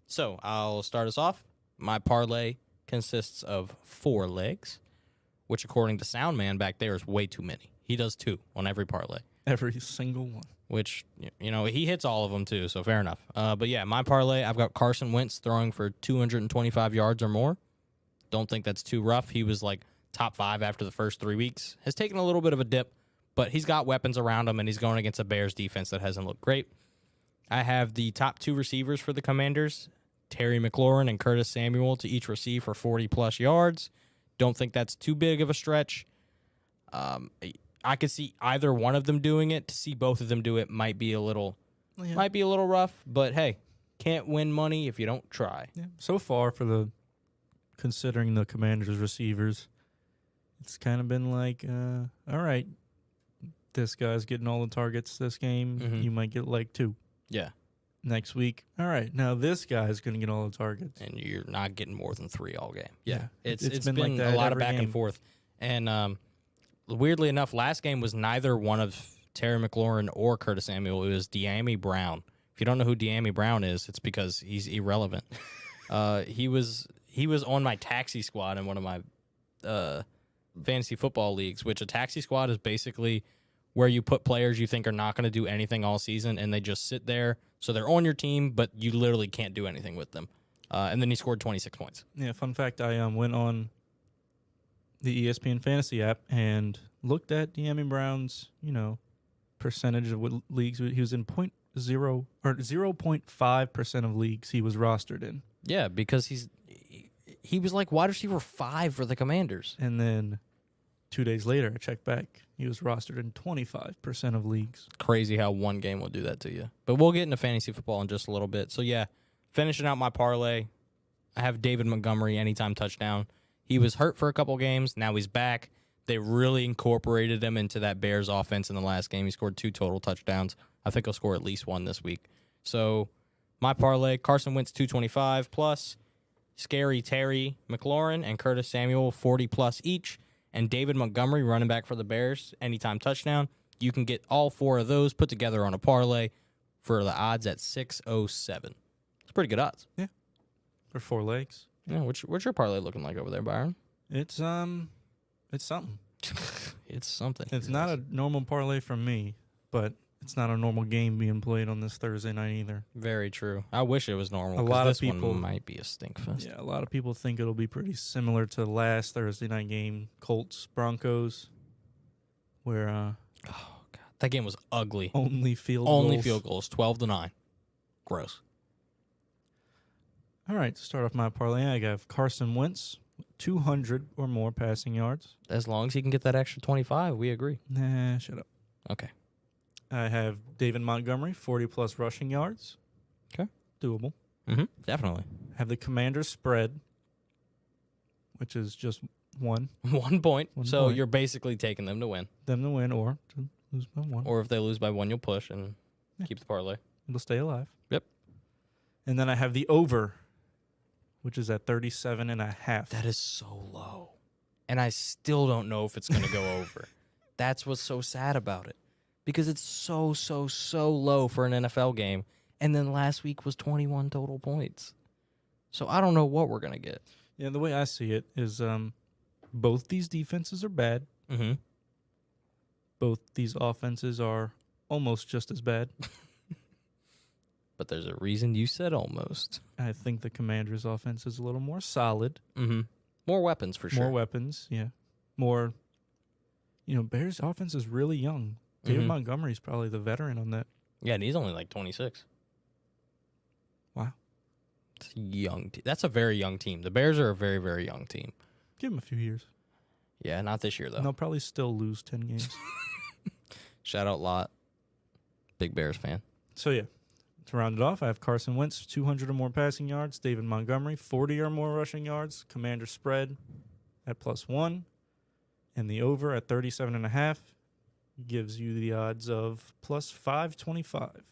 So, I'll start us off. My parlay consists of 4 legs, which, according to Soundman back there, is way too many. He does 2 on every parlay.
Every single one.
Which, he hits all of them too, so fair enough. But yeah, my parlay, I've got Carson Wentz throwing for 225 yards or more. Don't think that's too rough. He was like top 5 after the first 3 weeks. Has taken a little bit of a dip, but he's got weapons around him, and he's going against a Bears defense that hasn't looked great. I have the top 2 receivers for the Commanders, Terry McLaurin and Curtis Samuel, to each receive for 40-plus yards. Don't think that's too big of a stretch. I could see either one of them doing it. To see both of them do it might be a little rough, but hey, can't win money if you don't try.
Yeah. So far, considering the Commanders' receivers, it's kind of been like, all right, this guy's getting all the targets this game.
Mhm.
You might get like 2.
Yeah,
Next week, all right, now this guy's going to get all the targets.
and you're not getting more than 3 all game.
Yeah.
It's
It's
been
been like that
a lot of
every
back and
game.
forth. And weirdly enough, last game was neither one of Terry McLaurin or Curtis Samuel. It was De'Ami Brown. If you don't know who De'Ami Brown is, it's because he's irrelevant. He was on my taxi squad in one of my fantasy football leagues, which a taxi squad is basically where you put players you think are not going to do anything all season, and they just sit there. So they're on your team, but you literally can't do anything with them. And then he scored 26 points.
Yeah, fun fact, I went on the ESPN Fantasy app and looked at De'Ami Brown's, percentage of what leagues he was in 0.5% of leagues he was rostered in.
Yeah, because he was like wide receiver 5 for the Commanders.
And then 2 days later, I checked back. He was rostered in 25% of leagues.
Crazy how one game will do that to you. But we'll get into fantasy football in just a little bit. So, yeah, finishing out my parlay, I have David Montgomery anytime touchdown. He was hurt for a couple games. Now he's back. They really incorporated him into that Bears offense in the last game. He scored 2 total touchdowns. I think he'll score at least 1 this week. So, my parlay, Carson Wentz 225 plus, Scary Terry McLaurin and Curtis Samuel 40 plus each, and David Montgomery, running back for the Bears, anytime touchdown. You can get all 4 of those put together on a parlay for the odds at 607. It's pretty good odds.
For 4 legs.
Yeah, what's your parlay looking like over there, Byron?
It's something.
It's something.
It's not a normal parlay from me, but it's not a normal game being played on this Thursday night either.
Very true. I wish it was normal.
A
'cause
lot of
this
people-
one might be a stink fest.
Yeah, a lot of people think it'll be pretty similar to last Thursday night game, Colts Broncos, where
Oh god, that game was ugly.
only field
Only
goals.
field goals, 12-9. Gross.
All right, to start off my parlay, I have Carson Wentz, 200 or more passing yards.
As long as he can get that extra 25, we agree.
Nah, shut up.
Okay.
I have David Montgomery, 40-plus rushing yards.
Okay.
Doable.
Mm-hmm. Definitely.
I have the Commanders spread, which is just 1.
1 point.
One
So
point.
you're basically taking them to win.
Them to win or to lose by 1.
Or if they lose by 1, you'll push and keep the parlay.
It'll stay alive.
Yep.
And then I have the over, which is at 37.5.
That is so low. And I still don't know if it's going to go over. That's what's so sad about it. Because it's so low for an NFL game. And then last week was 21 total points. So I don't know what we're going to get.
Yeah, the way I see it is both these defenses are bad.
Mm-hmm.
Both these offenses are almost just as bad.
But there's a reason you said almost.
I think the Commanders' offense is a little more solid.
Mm-hmm. More weapons for sure.
More weapons, yeah. More, Bears' offense is really young. David
Mhm.
Montgomery's probably the veteran on that.
Yeah, and he's only like 26.
Wow.
It's a young That's a very young team. The Bears are a very, very young team.
Give him a few years.
Yeah, not this year, though.
And they'll probably still lose 10 games.
Shout out Lot. Big Bears fan.
So, yeah, to round it off, I have Carson Wentz, 200 or more passing yards. David Montgomery, 40 or more rushing yards. Commander spread at +1. And the over at 37.5 gives you the odds of +525.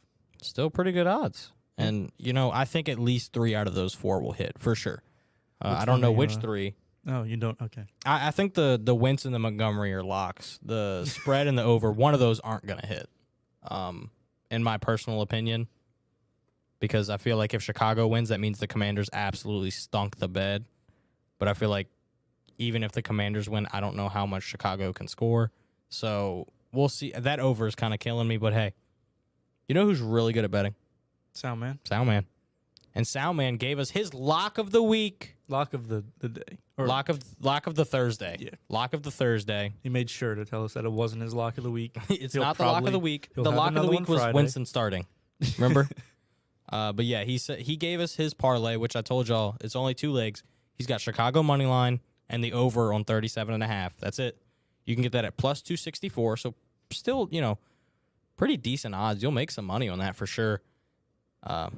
Still pretty good odds. And, I think at least 3 out of those 4 will hit for sure. I don't know which 3.
Oh, you don't? Okay.
I think the Wentz and the Montgomery are locks. The spread and the over, one of those aren't going to hit, in my personal opinion. Because I feel like if Chicago wins, that means the Commanders absolutely stunk the bed. But I feel like even if the Commanders win, I don't know how much Chicago can score. So we'll see. That over is kind of killing me. But hey, you know who's really good at betting?
Soundman.
Soundman. And Soundman gave us his lock of the week.
Lock of the day. Or
Lock of the Thursday.
Yeah.
Lock of the Thursday.
he made sure to tell us that it wasn't his lock of the week.
It's
He'll
not the lock of
probably-
the week.
he'll
The
have
lock of the
another
week
one
was
Friday.
Winston starting. Remember? But yeah, he gave us his parlay, which I told y'all it's only 2 legs. He's got Chicago money line and the over on 37.5. That's it. You can get that at plus 264. So still, pretty decent odds. You'll make some money on that for sure. I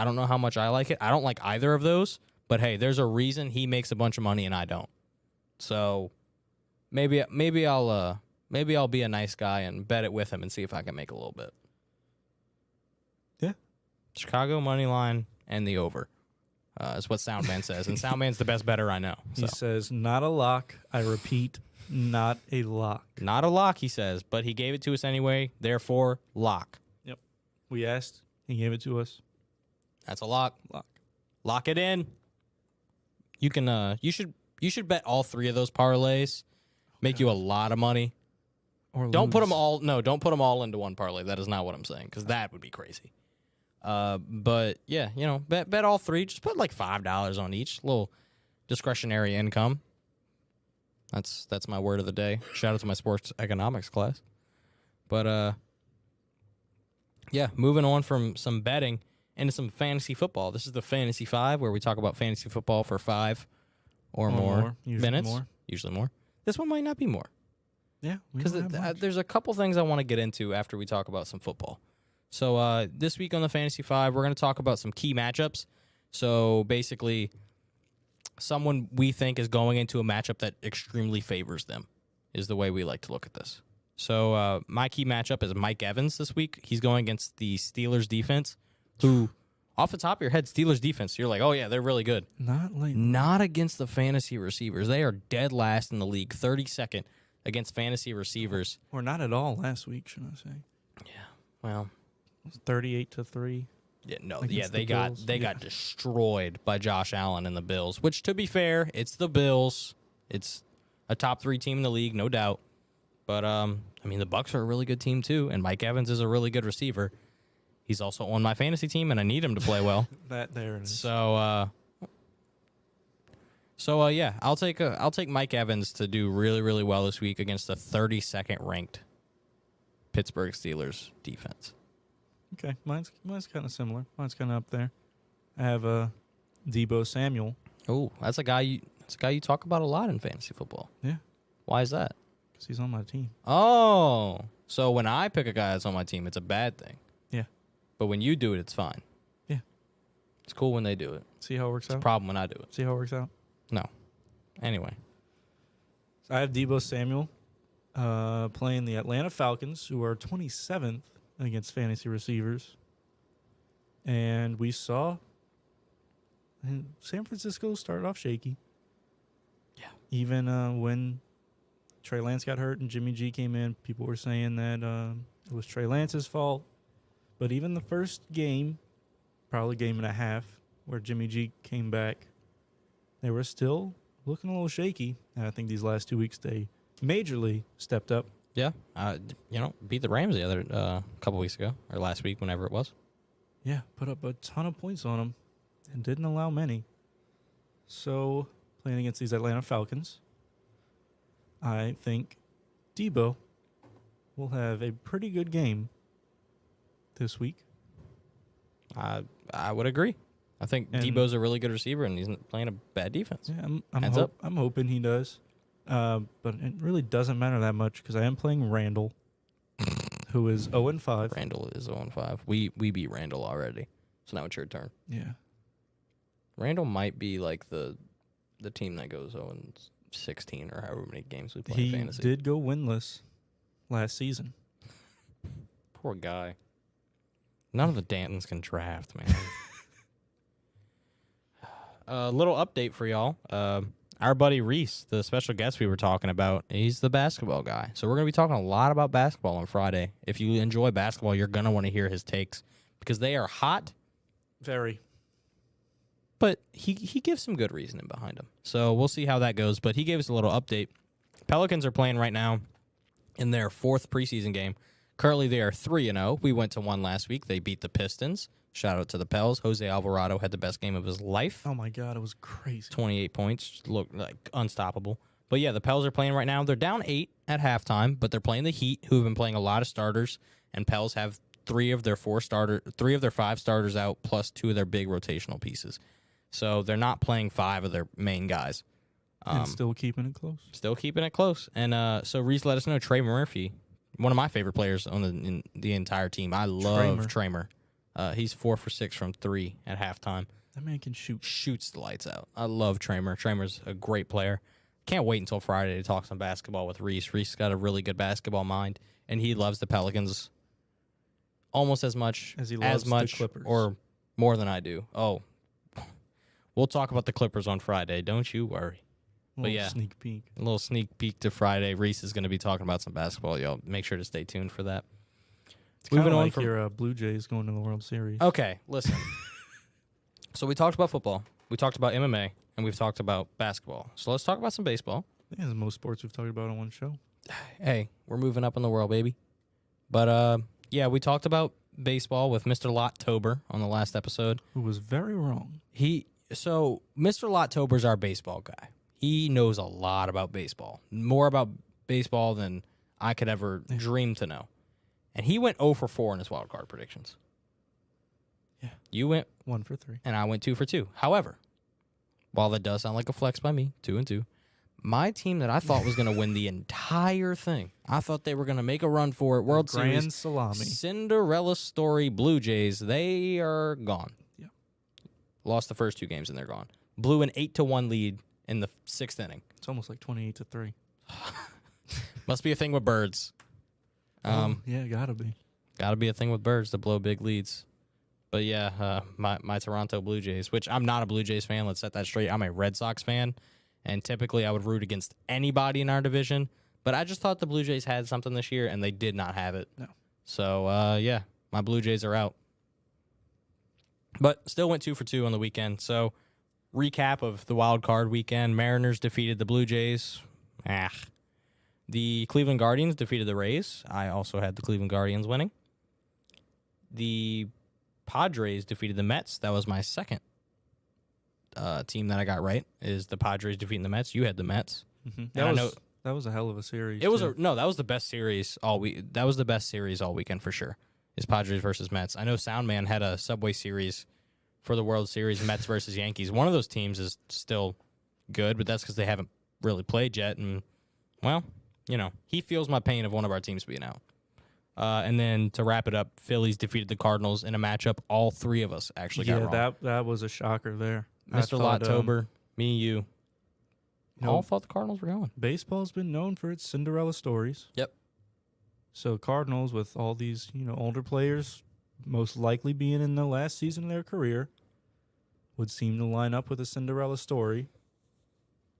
don't know how much I like it. I don't like either of those. But hey, there's a reason he makes a bunch of money and I don't. So maybe I'll be a nice guy and bet it with him and see if I can make a little bit.
Yeah.
Chicago money line and the over is what Soundman says, and Soundman's the best bettor I know.
He
So
says, not a lock. I repeat, not a lock.
not a lock, he says, but he gave it to us anyway. Therefore, lock.
Yep. We asked. He gave it to us.
That's a lock.
Lock.
Lock it in. You can. You should bet all 3 of those parlays. Make you a lot of money.
Or
Don't put
lose.
them all. No, don't put them all into one parlay. That is not what I'm saying, because that would be crazy. But yeah, bet all 3. Just put like $5 on each. Little discretionary income. That's my word of the day. Shout out to my sports economics class. But yeah, moving on from some betting into some fantasy football. This is the Fantasy 5, where we talk about fantasy football for 5 or more
Usually
minutes.
more.
Usually more. This one might not be more.
Yeah. we
Because
don't have much.
there's a couple things I want to get into after we talk about some football. So this week on the Fantasy 5, we're going to talk about some key matchups. So basically, someone we think is going into a matchup that extremely favors them is the way we like to look at this. So my key matchup is Mike Evans this week. He's going against the Steelers defense, who, off the top of your head, Steelers defense, you're like, oh, yeah, they're really good.
Not late.
Not against the fantasy receivers. They are dead last in the league, 32nd against fantasy receivers.
Or not at all last week, should I say.
Well,
It was 38-3.
yeah,
Against
they
the
got
Bills?
they got destroyed by Josh Allen and the Bills. Which, to be fair, it's the Bills. It's a top 3 team in the league, no doubt. But the Bucs are a really good team too, and Mike Evans is a really good receiver. He's also on my fantasy team, and I need him to play well.
There it is.
So yeah, I'll take Mike Evans to do really, really well this week against the 32nd ranked Pittsburgh Steelers defense.
Okay, mine's kind of similar. Mine's kind of up there. I have Debo Samuel.
Oh, that's a guy you talk about a lot in fantasy football.
Yeah,
Why is that?
because he's on my team.
Oh, so when I pick a guy that's on my team, it's a bad thing.
Yeah,
But when you do it, it's fine.
yeah.
It's cool when they do it.
See how it works
It's a
out.
problem when I do it.
See how it works out.
No. Anyway.
So I have Debo Samuel playing the Atlanta Falcons, who are 27th against fantasy receivers. And we saw San Francisco started off shaky.
Yeah.
Even when Trey Lance got hurt and Jimmy G came in, people were saying that it was Trey Lance's fault. But even the first game, probably game and a half, where Jimmy G came back, they were still looking a little shaky. And I think these last 2 weeks they majorly stepped up.
Yeah. Beat the Rams the other couple weeks ago or last week, whenever it was.
Yeah, put up a ton of points on them and didn't allow many. So, playing against these Atlanta Falcons, I think Debo will have a pretty good game this week.
I would agree. I think
And-
Debo's a really good receiver, and he's playing a bad defense.
Yeah,
Heads up.
I'm hoping he does. But it really doesn't matter that much because I am playing Randall, who is 0-5.
Randall is 0-5. We beat Randall already, so now it's your turn.
Yeah.
Randall might be like the team that goes 0-16 or however many games we play
He
in fantasy.
did go winless last season.
Poor guy. None of the Dantons can draft, man. A little update for y'all. Our buddy Reese, the special guest we were talking about, he's the basketball guy. So we're going to be talking a lot about basketball on Friday. If you enjoy basketball, you're going to want to hear his takes because they are hot,
Very.
but he gives some good reasoning behind them. So we'll see how that goes. But he gave us a little update. Pelicans are playing right now in their 4th preseason game. Currently, they are 3-0. We went to one last week. They beat the Pistons. Shout out to the Pels. Jose Alvarado had the best game of his life.
Oh, my God. It was crazy.
28 points. Look like unstoppable. But yeah, the Pels are playing right now. They're down 8 at halftime, but they're playing the Heat, who have been playing a lot of starters. And Pels have 3 of their 5 starters out, plus 2 of their big rotational pieces. So they're not playing 5 of their main guys.
And still keeping it close.
Still keeping it close. And so Reese let us know Trey Murphy, one of my favorite players on in the entire team. I love Tramer. He's 4 for 6 from 3 at halftime.
That man can shoot.
Shoots the lights out. I love Tramer. Tramer's a great player. Can't wait until Friday to talk some basketball with Reese. Reese's got a really good basketball mind, and he loves the Pelicans almost as much
As he loves the Clippers.
or more than I do. Oh, we'll talk about the Clippers on Friday. Don't you worry.
Little
yeah.
sneak peek.
A little sneak peek to Friday. Reese is going to be talking about some basketball. Y'all make sure to stay tuned for that.
It's kind of
Moving on
like
from
your Blue Jays going to the World Series.
Okay, listen. So we talked about football, we talked about MMA, and we've talked about basketball. So let's talk about some baseball.
I think it's the most sports we've talked about on one show.
Hey, we're moving up in the world, baby. But yeah, we talked about baseball with Mr. Lottober on the last episode.
Who was very wrong.
So Mr. Lottober's our baseball guy. He knows a lot about baseball, more about baseball than I could ever dream to know. And he went 0 for 4 in his wild card predictions.
Yeah.
You went
1 for 3.
and I went 2 for 2. However, while that does sound like a flex by me, 2-2, my team that I thought was going to win the entire thing, I thought they were going to make a run for it, World
Grand
Series,
salami.
Cinderella story, Blue Jays, they are gone.
Yeah.
Lost the first 2 games and they're gone. Blew an 8-1 lead in the 6th inning.
It's almost like 28-3.
Must be a thing with birds.
Yeah, gotta be.
Gotta be a thing with birds to blow big leads. But yeah, my Toronto Blue Jays, which I'm not a Blue Jays fan. Let's set that straight. I'm a Red Sox fan, and typically I would root against anybody in our division. But I just thought the Blue Jays had something this year, and they did not have it.
No.
So yeah, my Blue Jays are out. But still went 2 for 2 on the weekend. So recap of the wild card weekend: Mariners defeated the Blue Jays. The Cleveland Guardians defeated the Rays. I also had the Cleveland Guardians winning. The Padres defeated the Mets. That was my second team that I got right, is the Padres defeating the Mets. You had the Mets.
Mm-hmm. That was a hell of a series.
That was the best series all week. That was the best series all weekend for sure. Is Padres versus Mets. I know Soundman had a Subway Series for the World Series, Mets versus Yankees. One of those teams is still good, but that's because they haven't really played yet. And, well, you know, he feels my pain of one of our teams being out. And then to wrap it up, Phillies defeated the Cardinals in a matchup all 3 of us actually got wrong.
Yeah, that was a shocker there.
Mr. Lottober, me, you all thought the Cardinals were going.
Baseball's been known for its Cinderella stories.
Yep.
So Cardinals, with all these older players, most likely being in the last season of their career, would seem to line up with a Cinderella story,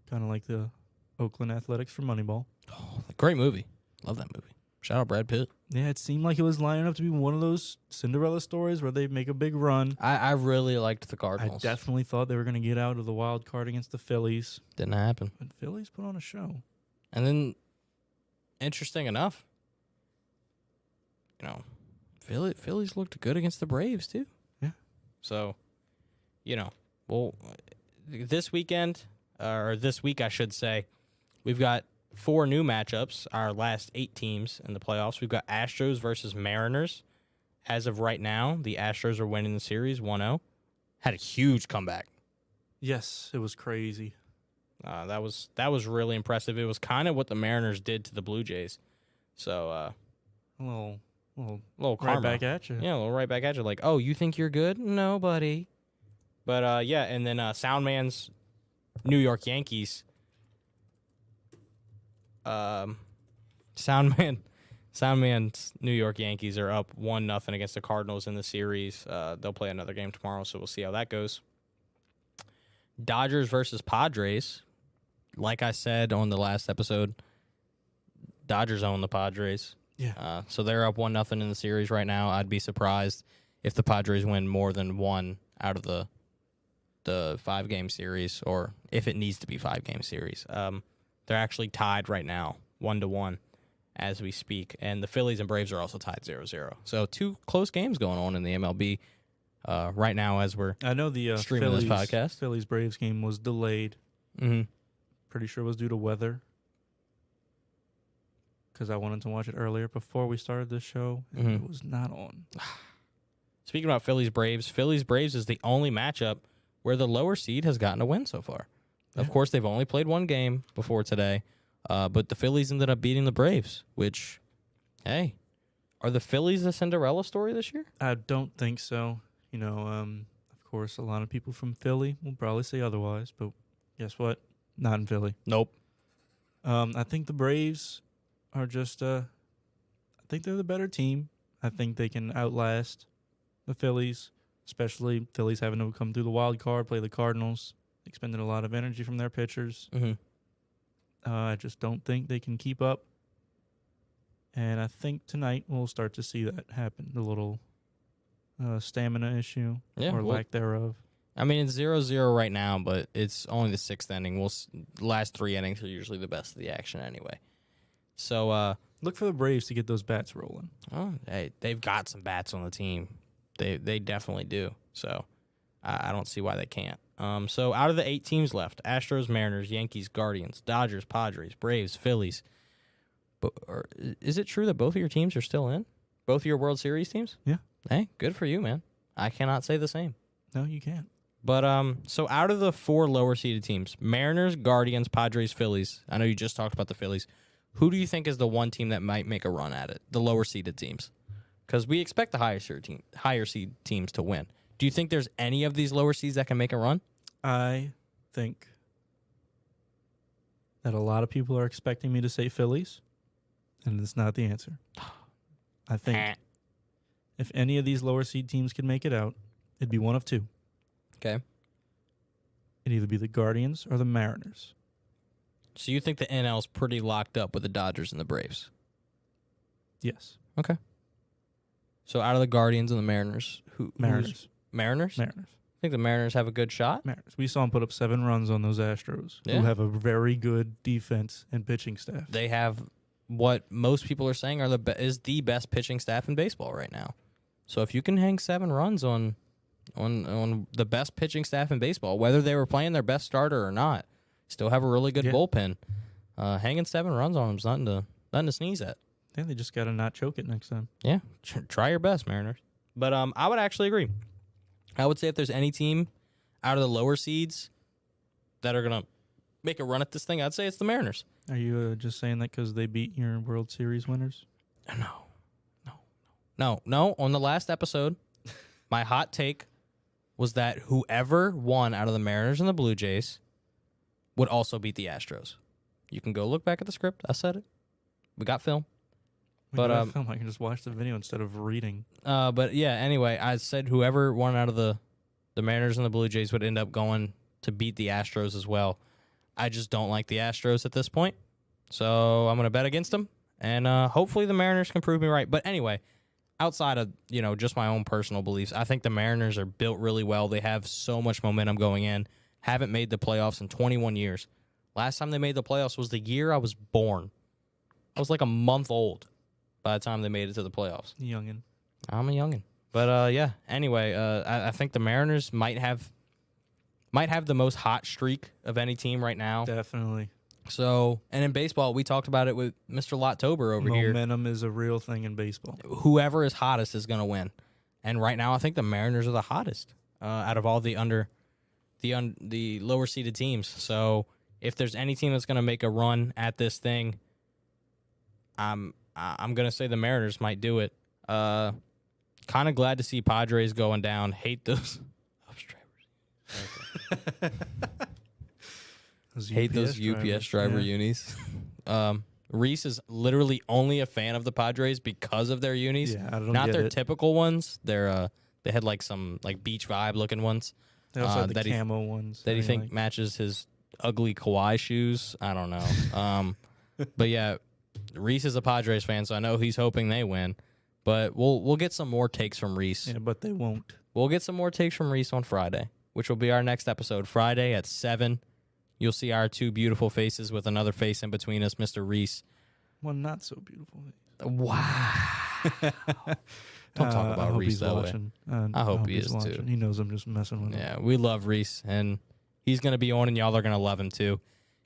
kind of like the Oakland Athletics for Moneyball.
Oh, great movie. Love that movie. Shout out Brad Pitt.
Yeah, it seemed like it was lining up to be one of those Cinderella stories where they make a big run.
I really liked the
I
Cardinals.
definitely thought they were going to get out of the wild card against the Phillies.
Didn't happen.
But Phillies put on a show.
And then, interesting enough, Phillies looked good against the Braves too.
Yeah.
So, well, this weekend, or this week I should say, we've got 4 new matchups, our last 8 teams in the playoffs. We've got Astros versus Mariners. As of right now, the Astros are winning the series 1-0. Had a huge comeback.
Yes, it was crazy.
That was really impressive. It was kind of what the Mariners did to the Blue Jays. So,
A little
karma.
right back at you.
Yeah, a little right back at you. Like, oh, you think you're good? No, buddy. But, yeah, and then Soundman's New York Yankees. Soundman Soundman's New York Yankees are up 1-0 against the Cardinals in the series. They'll play another game tomorrow, so we'll see how that goes. Dodgers versus Padres. Like I said on the last episode, Dodgers own the Padres.
Yeah.
So they're up 1-0 in the series right now. I'd be surprised if the Padres win more than one out of the 5-game series, or if it needs to be 5-game series. They're actually tied right now, 1-1 as we speak. And the Phillies and Braves are also tied 0-0. So 2 close games going on in the MLB right now as we're
I know the
streaming this podcast.
Phillies Braves game was delayed.
mm-hmm.
Pretty sure it was due to weather. Because I wanted to watch it earlier before we started this show, and
Mhm.
it was not on.
Speaking about Phillies Braves is the only matchup where the lower seed has gotten a win so far. Of
Yeah.
course, they've only played one game before today, but the Phillies ended up beating the Braves, which, hey, are the Phillies the Cinderella story this year?
I don't think so. You know, of course, a lot of people from Philly will probably say otherwise, but guess what? Not in Philly.
Nope.
I think the Braves are just, I think they're the better team. I think they can outlast the Phillies, especially Phillies having to come through the wild card, play the Cardinals, expended a lot of energy from their pitchers.
Mm-hmm.
I just don't think they can keep up. And I think tonight we'll start to see that happen, the little stamina issue
Yeah,
or
well,
lack thereof.
I mean, it's 0-0 right now, but it's only the 6th inning. Last 3 innings are usually the best of the action anyway. So,
Look for the Braves to get those bats rolling.
hey, they've got some bats on the team. They definitely do. So, I don't see why they can't. So, out of the 8 teams left, Astros, Mariners, Yankees, Guardians, Dodgers, Padres, Braves, Phillies. Is it true that both of your teams are still in? Both of your World Series teams?
Yeah.
Hey, good for you, man. I cannot say the same.
No, you can't.
But so out of the 4 lower seeded teams, Mariners, Guardians, Padres, Phillies. I know you just talked about the Phillies. Who do you think is the one team that might make a run at it? The lower seeded teams, because we expect the higher seed teams to win. Do you think there's any of these lower seeds that can make a run?
I think that a lot of people are expecting me to say Phillies, and it's not the answer. I think if any of these lower seed teams can make it out, it'd be one of 2.
Okay.
It'd either be the Guardians or the Mariners.
So you think the NL's pretty locked up with the Dodgers and the Braves?
Yes.
Okay. So out of the Guardians and the Mariners,
Mariners.
Mariners?
Mariners.
Think the Mariners have a good shot?
Mariners. We saw them put up 7 runs on those Astros,
Yeah.
who have a very good defense and pitching staff.
They have what most people are saying is the best pitching staff in baseball right now. So if you can hang 7 runs on the best pitching staff in baseball, whether they were playing their best starter or not, still have a really good
Yeah.
bullpen. Hanging 7 runs on them is nothing to sneeze at.
I think they just got to not choke it next time.
Yeah, try your best, Mariners. But I would actually agree. I would say if there's any team out of the lower seeds that are gonna make a run at this thing, I'd say it's the Mariners.
Are you just saying that because they beat your World Series winners?
No. On the last episode, my hot take was that whoever won out of the Mariners and the Blue Jays would also beat the Astros. You can go look back at the script. I said it. We got film. But,
I can just watch the video instead of reading.
But yeah, anyway, I said whoever won out of the Mariners and the Blue Jays would end up going to beat the Astros as well. I just don't like the Astros at this point. So I'm going to bet against them. And hopefully the Mariners can prove me right. But anyway, outside of, just my own personal beliefs, I think the Mariners are built really well. They have so much momentum going in. Haven't made the playoffs in 21 years. Last time they made the playoffs was the year I was born. I was like a month old by the time they made it to the playoffs.
Youngin.
I'm a youngin. But yeah, anyway, I think the Mariners might have the most hot streak of any team right now.
Definitely.
So, and in baseball, we talked about it with Mr. Lottober over here.
Momentum is a real thing in baseball.
Whoever is hottest is going to win. And right now, I think the Mariners are the hottest out of all the lower seeded teams. So, if there's any team that's going to make a run at this thing, I'm going to say the Mariners might do it. Kind of glad to see Padres going down. Hate those Hate those UPS driver unis. Reese is literally only a fan of the Padres because of their unis.
Yeah, I don't
Not
get
their
it.
typical ones. They had like some like beach vibe looking ones.
They also have the
that he-
camo ones.
that
I
you
mean,
think
like-
matches his ugly Kawhi shoes. I don't know. But yeah, Reese is a Padres fan, so I know he's hoping they win. But we'll get some more takes from Reese.
Yeah, but they won't.
We'll get some more takes from Reese on Friday, which will be our next episode. Friday at 7. You'll see our two beautiful faces with another face in between us, Mr. Reese.
Well, not so beautiful.
Wow. Don't talk
I
about
hope
Reese
he's
that way.
watching.
I hope he
he's
is, too.
watching. He knows I'm just messing with him.
Yeah, we love Reese, and he's going to be on, and y'all are going to love him too.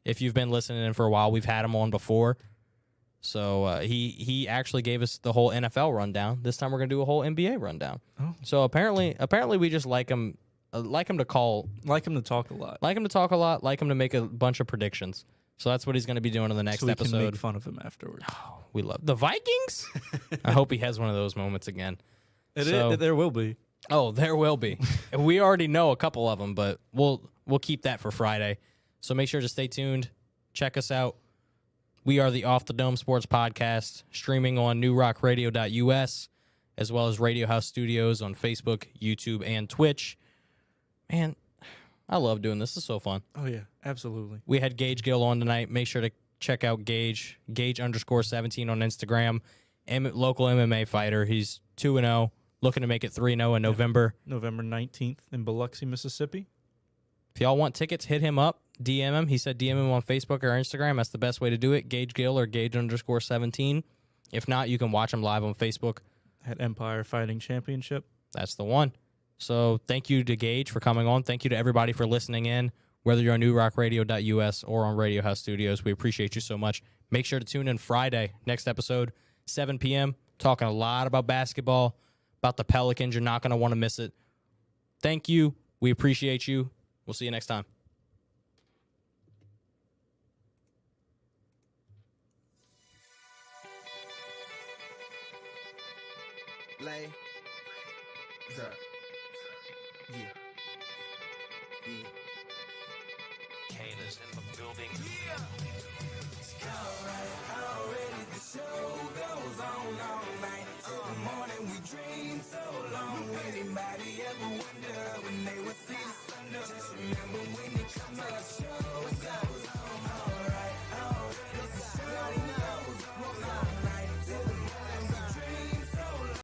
If you've been listening in for a while, we've had him on before. So he actually gave us the whole NFL rundown. This time we're going to do a whole NBA rundown.
Oh.
So apparently we just like him to call,
Like him to talk a lot.
like him to talk a lot, like him to make a bunch of predictions. So that's what he's going to be doing in the next
so we can
episode.
make fun of him afterwards.
We love the Vikings. I hope he has one of those moments again. So-
There will be.
Oh, there will be. And we already know a couple of them, but we'll keep that for Friday. So make sure to stay tuned. Check us out. We are the Off the Dome Sports Podcast, streaming on newrockradio.us, as well as Radio House Studios on Facebook, YouTube, and Twitch. Man, I love doing this. This is so fun.
Oh, yeah. Absolutely.
We had Gage Gill on tonight. Make sure to check out Gage, Gage_17 on Instagram. Local MMA fighter. He's 2-0, looking to make it 3-0 in November.
November 19th in Biloxi, Mississippi.
If y'all want tickets, hit him up. DM him. He said DM him on Facebook or Instagram. That's the best way to do it. Gage Gill or Gage_17. If not, you can watch him live on Facebook.
At Empire Fighting Championship.
That's the one. So thank you to Gage for coming on. Thank you to everybody for listening in, whether you're on newrockradio.us or on Radio House Studios. We appreciate you so much. Make sure to tune in Friday, next episode, 7 p.m. Talking a lot about basketball, about the Pelicans. You're not going to want to miss it. Thank you. We appreciate you. We'll see you next time.
Lay. Zup. Yeah. Yeah.
Kane is in the building.
Already the show goes on all night. Till the morning we dream so long. Anybody ever wonder when they would see the sun? Just remember when it comes up, show goes on.